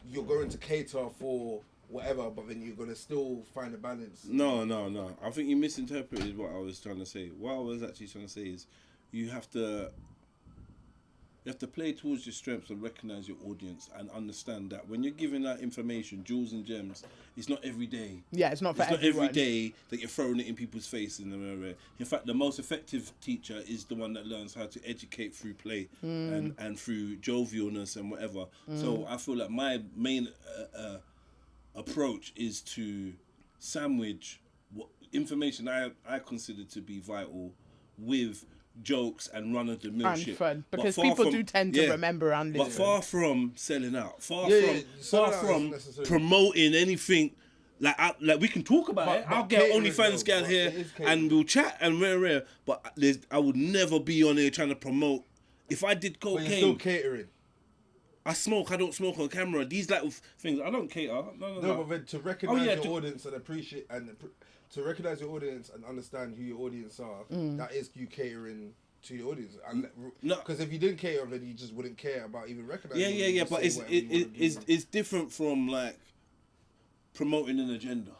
you're going to cater for whatever, but then you're gonna still find a balance. No. I think you misinterpreted what I was trying to say. What I was actually trying to say is you have to play towards your strengths and recognize your audience and understand that when you're giving that information, jewels and gems, it's not every day. Yeah, it's not for It's not everyone. every day that you're throwing it in people's face. In fact, the most effective teacher is the one that learns how to educate through play and through jovialness and whatever. So I feel like my main approach is to sandwich what information I consider to be vital with jokes and run of the mill And shit. fun, But because far people from- do tend to remember and But listen. far from selling out, far selling out from isn't necessarily- promoting anything. Like we can talk about it. but I'll get catering, OnlyFans though, gal but here it is catering. and we'll chat and rare. But I would never be on here trying to promote. If I did But you're still cocaine, catering. I smoke. I don't smoke on camera. These like things. I don't cater. No. No, but then to recognize yeah, your audience and appreciate and to recognize your audience and understand who your audience are, that is you catering to your audience. And No. because if you didn't cater, then you just wouldn't care about even recognizing. Yeah. them. You But just say whatever you wanna do. it's different from like promoting an agenda.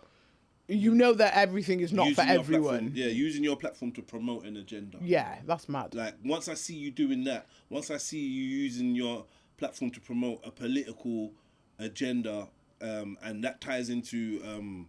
You know that everything is not for Using your everyone. platform- yeah, using your platform to promote an agenda. Yeah, that's mad. Like once I see you doing that, once I see you using your platform to promote a political agenda, and that ties into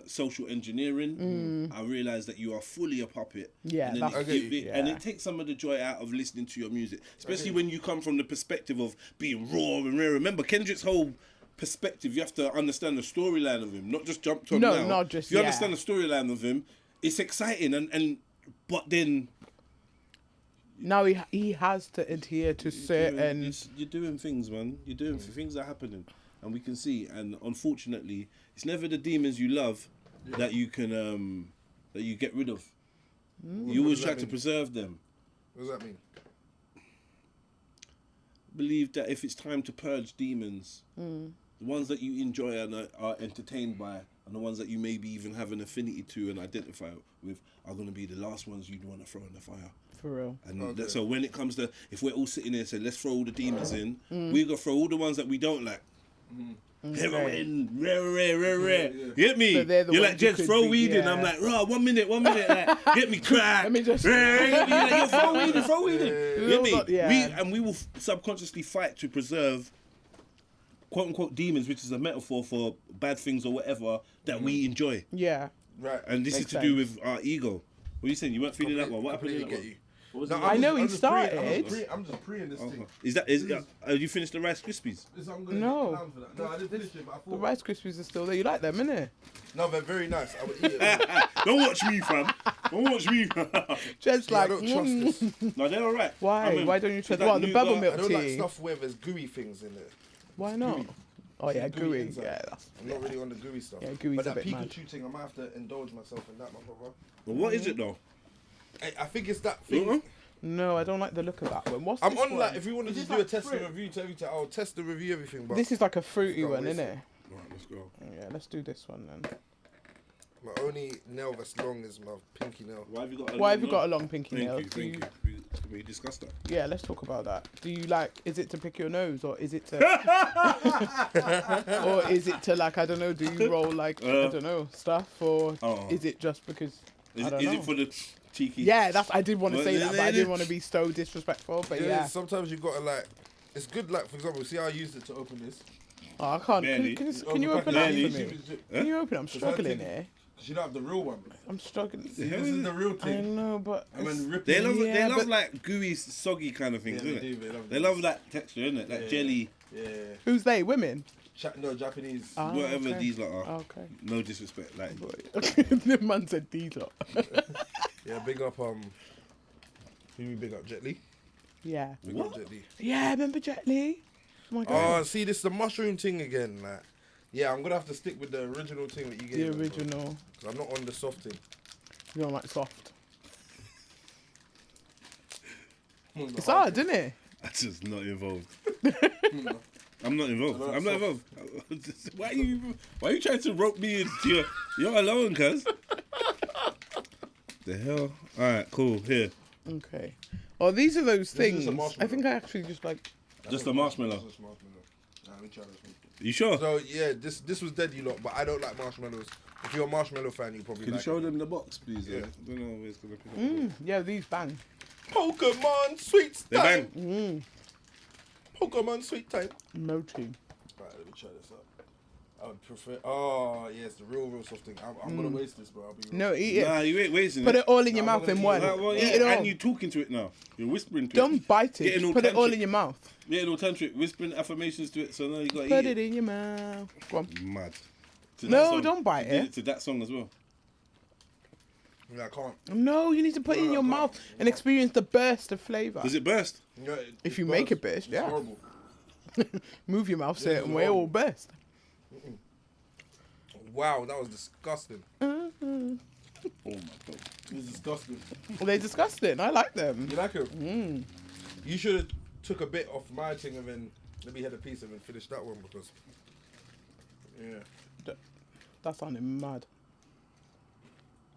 social engineering, I realize that you are fully a puppet. Yeah, and then that's- I get you. and Yeah. it takes some of the joy out of listening to your music, especially when you come from the perspective of being raw and rare. Remember Kendrick's whole perspective, you have to understand the storyline of him, not just jump to him No, now. not just- If you yeah. understand the storyline of him, it's exciting but then Now he has to adhere to certain. you're doing things, man. You're doing things are happening, and we can see. And unfortunately, it's never the demons you love that you can that you get rid of. You always does try that to mean? preserve them. What does that mean? Believe that if it's time to purge demons, the ones that you enjoy and are entertained by, and the ones that you maybe even have an affinity to and identify with, are going to be the last ones you'd want to throw in the fire. For real. And so when it comes to, if we're all sitting there and say, let's throw all the demons in, we're going to throw all the ones that we don't like. Heroin, rare. Get me? So they're the You're ones like, you just could throw be- weed in. yeah. I'm like, raw, 1 minute. Like, get me crack. Let me just- Get me, like, yo, throw weed in. Get me? Yeah. We will subconsciously fight to preserve quote unquote demons, which is a metaphor for bad things or whatever that we enjoy. Yeah. Right. And this Makes is to do sense. with our ego. What are you saying? You weren't feeling that one? What happened to Completely that get one? you. What was No, it? I know I'm he just started. I'm just pre-ing this thing. Is that you finished the Rice Krispies? I'm gonna No. get down for that. No, I didn't finish it, but I The thought. Rice Krispies are still there. You like them, innit? No, they're very nice. I would eat it. Don't watch me, fam. Don't watch me. Just Yeah, I like, don't trust this. No, they're alright. Why? Why don't you trust? that What, the new bubble guy- milk I don't like tea? stuff where there's gooey things in it. Why not? Oh yeah, Gooey gooey. inside. Yeah, that's, I'm not really on the gooey stuff. Yeah, gooey's but a that bit mad. Pikachu thing, I might have to indulge myself in that, my brother. But what is it though? I think it's that thing. Uh-huh. no, I don't like the look of that one. What's I'm this on one? like, if you want to Is just this do a like test and fruit? review to everything, I'll test and review everything. But This is like a fruity Let's go one, with isn't it. it? Right, let's go. Yeah, let's do this one then. my only nail that's long is my pinky nail. Why have you got? Why have you got a long pinky Thank nail? you. Do Thank you. Can we discuss that? Yeah, let's talk about that. Do you like? Is it to pick your nose, or is it to, or is it to like? I don't know. Do you roll like I don't know stuff, or Oh. is it just because? Is, I don't is know. it for the cheeky? Yeah, that's. I did want to Well, say yeah, that, but I yeah, didn't yeah. want to be so disrespectful. But yeah, Sometimes you gotta like. It's good, like for example, see how I used it to open this. oh, I can't. Barely. Can you open that Barely. for me? Can you open? I'm struggling here. You don't have the real one. I'm struggling. See, this is the real I thing. know, but And then rip They it. love Yeah, they love but- like gooey, soggy kind of things, Yeah, isn't they it? do, they love They this. love that texture, isn't it? Like Yeah. jelly, Yeah. who's they? Women. No, Japanese. Ah, whatever okay. these lot are. Okay. No disrespect, like The man said these lot. Yeah, big up who we big up Jet Li. Yeah. Big up Jet Li. Yeah, remember Jet Li? Oh my god. Oh, see, this is the mushroom thing again. Like, yeah, I'm gonna have to stick with the original thing that you The gave. me, bro. original. 'Cause I'm not on the soft thing. You don't like soft. I'm on the It's hard hard, isn't it? I'm just not involved. I'm not involved. I'm not involved. Why are you trying to rope me into you're alone, cuz? The hell? Alright, cool. Here. Okay. Well, these are those This is things. a I marshmallow. think I actually just like. Just a marshmallow. This is marshmallow. Nah, let me try this one. You sure? So yeah, this was dead, you lot, but I don't like marshmallows. If you're a marshmallow fan, you probably Can you like show it. them the box, please? Yeah. I don't know where it's gonna pick up. Yeah, these bang. Pokemon sweet They time. bang. Pokemon sweet time. Mochi. Right, let me try this out. I would prefer. Oh yes, the real soft thing. I'm gonna waste this, bro. I'll be real. No, eat it. Nah, you ain't wasting Put it. it all in your Nah, I'm mouth not in gonna one. eat it. Well, Eat yeah, it all. and you talking to it now. You're whispering to it. Don't bite it. Getting Just all put it all tantric. in your mouth. Yeah, no tantric, whispering affirmations to it, so now you gotta Put eat it in your mouth. Go on. Mad. To No, that song. don't bite You did it. to that song as well. Yeah, I can't. No, you need to put it in your mouth and experience the burst of flavour. Does it burst? Yeah, If you make it burst, It's yeah. horrible. Move your mouth Yeah, certain it's way, it horrible. will burst. Wow, that was disgusting. Oh my god. It was disgusting. Well, they're disgusting. I like them. You like it? You should have took a bit off my thing and then maybe had a piece and then finished that one because. Yeah. That sounded mad.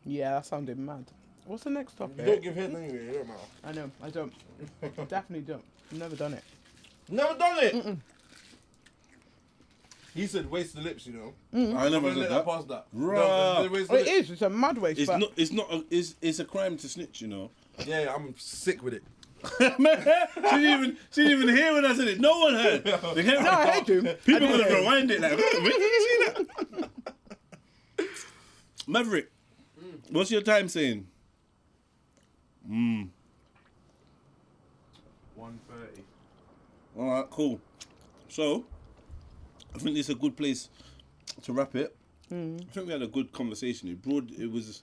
Yeah, that sounded mad. What's the next topic? You don't give head anyway, it don't matter. I know, I don't. Definitely don't. I've never done it. Never done it! He said waste the lips, you know. I never let did that that. pass that. Right. No, waste the Oh, it lips. is. It's a mad waste. It's but not. It's not. It's a crime to snitch. You know. Yeah, I'm sick with it. she didn't even hear when I said it. No one heard. They can't- No, I heard you. People I gonna did. rewind it like. Where did you see that? Maverick, what's your time saying? 1:30. All right, cool. So, I think this is a good place to wrap it. I think we had a good conversation. It was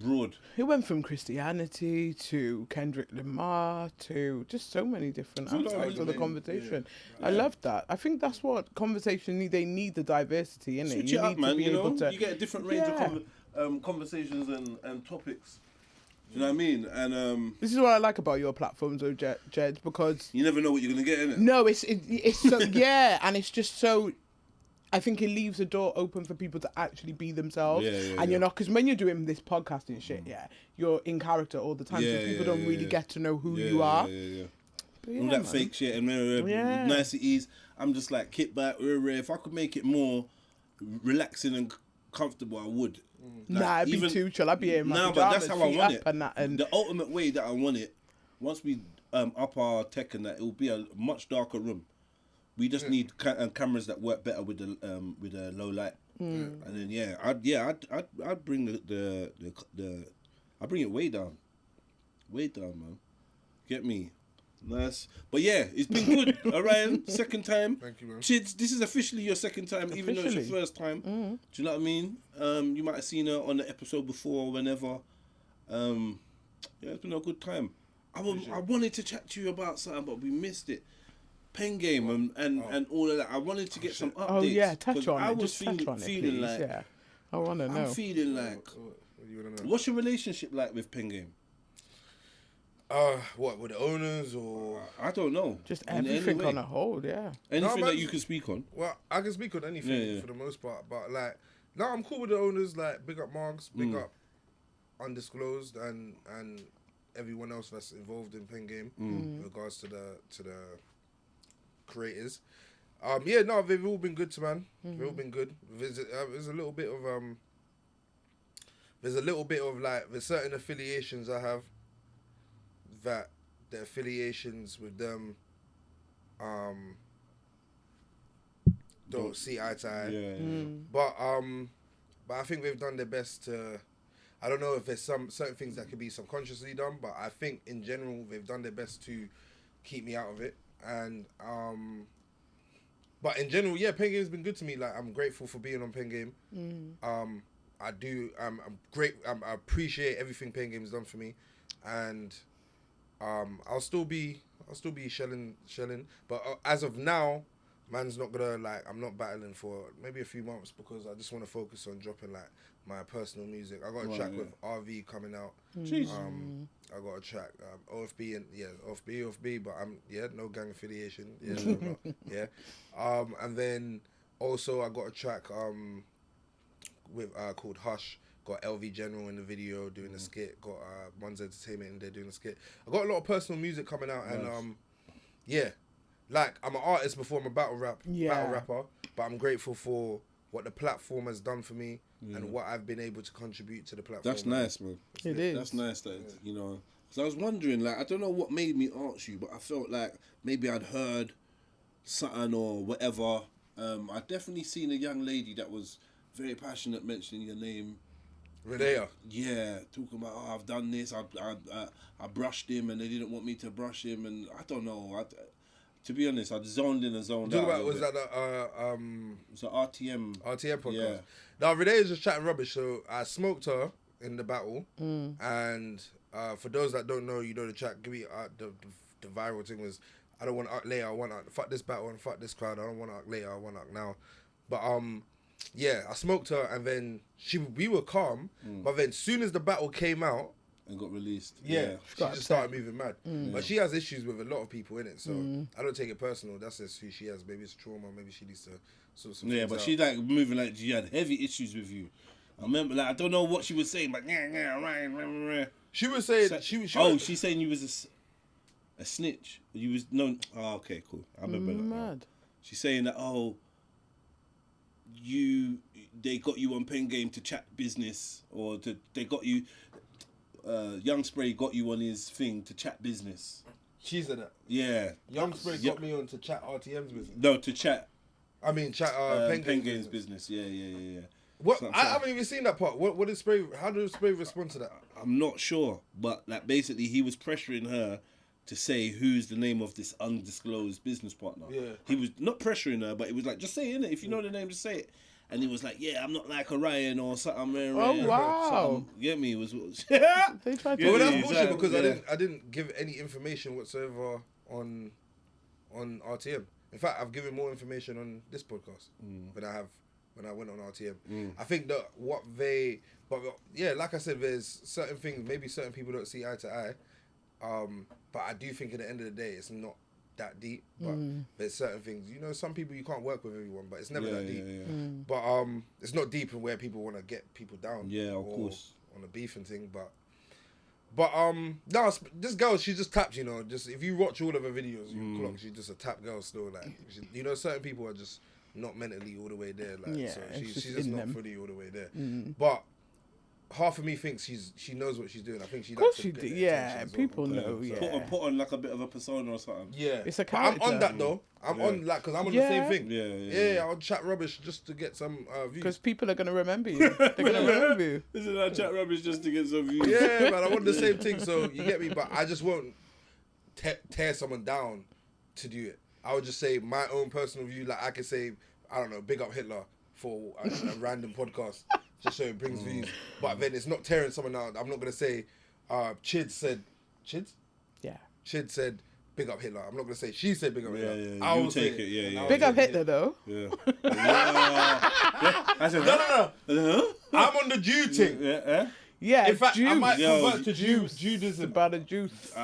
broad. It went from Christianity to Kendrick Lamar to just so many different a lot of aspects of the elements, conversation. I love that. I think that's what conversation need. They need the diversity in it. Switch You it need up, to man. be You know, able to. you get a different range of conversations and topics. You know what I mean? And This is what I like about your platforms, though, Jed, because you never know what you're gonna get in it. no, it's so yeah, and it's just so. I think it leaves the door open for people to actually be themselves, and you're not, because when you're doing this podcasting shit, you're in character all the time, so people don't really get to know who you are. But All that fake shit and Yeah. niceties. I'm just like kick back. If I could make it more relaxing and comfortable, I would. Nah, it'd be too chill. I'd be in my Nah, pajamas, but that's how I feet want up it. and that, and The ultimate way that I want it, once we up our tech and that, it will be a much darker room. We just need cameras that work better with the low light. And then I'd bring I'd bring it way down, man. Get me, nice. But yeah, it's been good. Orion, second time. Thank you, man. Chidz, this is officially your second time, even though it's your Officially. first time. Do you know what I mean? You might have seen her on the episode before, or whenever. Yeah, it's been a good time. I wanted to chat to you about something, but we missed it. Pen game and all of that. I wanted to get some updates. oh yeah, touch 'cause on I it. was Just touch on it, feeling please. like Yeah, I want to know. I'm feeling like. What do you want to know? What's your relationship like with Pen game? What, with the owners or? I don't know. Just In any everything way. on a whole, yeah. Anything No, that man. you can speak on. Well, I can speak on anything Yeah. for the most part, but like, no, I'm cool with the owners. Like, big up Marks, big up Undisclosed, and everyone else that's involved in Pen Game in regards to the creators. Yeah, no, they've all been good to man. They've all been good. There's a little bit of like there's certain affiliations I have that the affiliations with them don't see eye to eye. Yeah. But I think they've done their best to. I don't know if there's some certain things that could be subconsciously done, but I think in general they've done their best to keep me out of it. And but in general, yeah, Pen Game's been good to me. Like, I'm grateful for being on Pen Game. I do. I'm great. I appreciate everything Pen Game's done for me, and I'll still be shelling. But as of now, man's not gonna like. I'm not battling for maybe a few months because I just want to focus on dropping like my personal music. I got a track with RV coming out. Jeez. I got a track OFB and OFB, but I'm no gang affiliation. Yeah, no, no, yeah. And then also I got a track with called Hush. Got LV General in the video doing a skit. Got One's Entertainment in there doing a skit. I got a lot of personal music coming out, and yeah, like I'm an artist before I'm a battle rapper, but I'm grateful for what the platform has done for me and what I've been able to contribute to the platform. That's nice, man. It is. That's nice that, you know. So I was wondering, like, I don't know what made me ask you, but I felt like maybe I'd heard something or whatever. I definitely seen a young lady that was very passionate mentioning your name. Redea. Yeah, talking about, oh, I've done this, I brushed him and they didn't want me to brush him, and I don't know. To be honest, I zoned in and zoned out. Was that the It was an RTM. RTM podcast? Yeah. Now Redea is just chatting rubbish. So I smoked her in the battle, and for those that don't know, you know the chat. Give me the viral thing was, I don't want to arc later. I want to fuck this battle and fuck this crowd. I don't want to arc later. I want to arc now. But yeah, I smoked her, and then we were calm. But then, soon as the battle came out and got released, she just started moving mad. But she has issues with a lot of people in it, so I don't take it personal. That's just who she has. Maybe it's trauma. Maybe she needs to sort some. Yeah, but she like moving like she had heavy issues with you. I remember, like, I don't know what she was saying, but right. She was saying she's saying you was a snitch. You was no. Oh, okay, cool. I remember that. Mad. She's saying that they got you on Pen Game to chat business, or they got you. Young Spray got you on his thing to chat business. She said that. Yeah. Young Spray got me on to chat RTM's business. No, to chat. I mean, chat Pen Game's business. Yeah. What? I haven't even seen that part. What did Spray? How did Spray respond to that? I'm not sure, but like basically he was pressuring her to say who's the name of this undisclosed business partner. Yeah. He was not pressuring her, but it was like, just say it, innit? If you know the name, just say it. And he was like, yeah, I'm not like Orion or something. Oh, wow. Get me? It was. They tried to. Well, that's bullshit because I didn't give any information whatsoever on RTM. In fact, I've given more information on this podcast than I have when I went on RTM. I think that like I said, there's certain things, maybe certain people don't see eye to eye. But I do think at the end of the day, it's not that deep. But there's certain things, some people you can't work with everyone, but it's never that deep. But it's not deep in where people want to get people down. Yeah, of course. On a beef and thing, but no, this girl, she just taps, just if you watch all of her videos, you clock, she's just a tap girl still. Like, certain people are just not mentally all the way there. Like, so she's just not fully all the way there. But half of me thinks she knows what she's doing. I think she. Of course she do. Yeah, people know. Yeah. Put on like a bit of a persona or something. Yeah, it's a character. I'm on that though. I'm on like because I'm on the same thing. Yeah. I'll chat rubbish just to get some views. Because people are gonna remember you. They're gonna remember you. Isn't that chat rubbish just to get some views? Yeah, man. I want the same thing. So you get me, but I just won't tear someone down to do it. I would just say my own personal view. Like I could say, I don't know, big up Hitler for a random podcast. Just so it brings views. But then it's not tearing someone out. I'm not going to say, Chidz said, Chidz? Yeah. Chidz said, big up Hitler. I'm not going to say, she said big up Hitler. Yeah. I will take say it, yeah. Big up Hitler, though. Yeah. I said, no. I'm on the Jew thing. Yeah, in fact, juice. I might convert to Judaism. About a juice.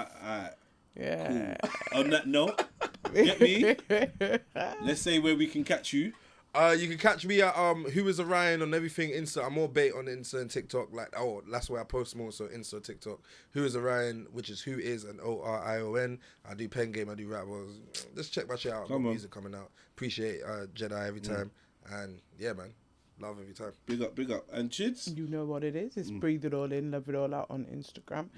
Yeah. Cool. On that note, get me. Let's say where we can catch you. You can catch me at Whoisorion on everything Insta. I'm more bait on Insta and TikTok. That's where I post more. So Insta, TikTok, Whoisorion, which is Who is and ORION. I do Pen Game. I do rap. Just check my shit out. Got music coming out. Appreciate Jedi every time. And yeah, man, love every time. Big up. And Chidz? You know what it is. It's breathe it all in, love it all out on Instagram.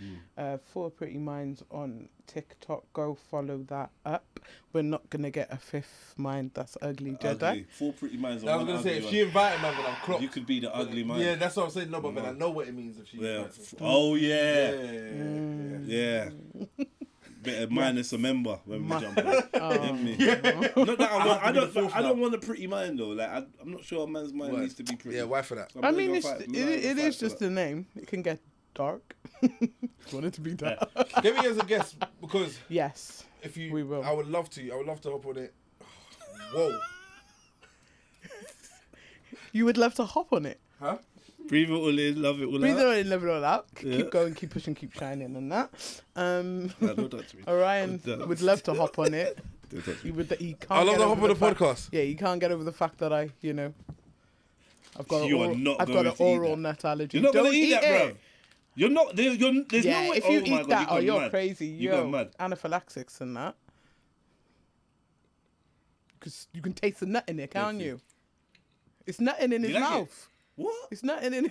4 Pretty Minds on TikTok. Go follow that up. We're not gonna get a 5th mind that's ugly Jedi. Ugly. 4 Pretty Minds on I was gonna say if she invited me, then I'm clocked. You could be the ugly mind. Yeah, that's what I'm saying. No, but I know what it means if she invites me. Oh yeah. Better minus a member when we jump in. Not that I don't want a pretty mind though. Like I'm not sure a man's mind needs to be pretty. Yeah, why for that? I mean, it is just a name. It can get dark. If you want it to be dark. Give me as a guest because yes, we will. I would love to hop on it. Whoa. You would love to hop on it, huh? Breathe it all in, love it all out. Breathe it all in, love it all out. Keep going, keep pushing, keep shining and that. Don't touch me. Orion would love to hop on it. He can't. I love to hop on the podcast. Yeah, you can't get over the fact that I've got an oral nut allergy. You're not going to eat that, bro. You're not. There's no way. If you eat that, you're mad. crazy. You're mad. Anaphylaxis and that. Because you can taste the nut in it, can't you? It's nutting in his mouth. What? It's nothing in.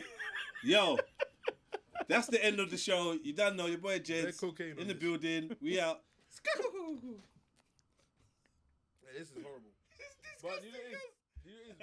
Yo, that's the end of the show. You don't know your boy Jedz in the building. We out. This is horrible. But this is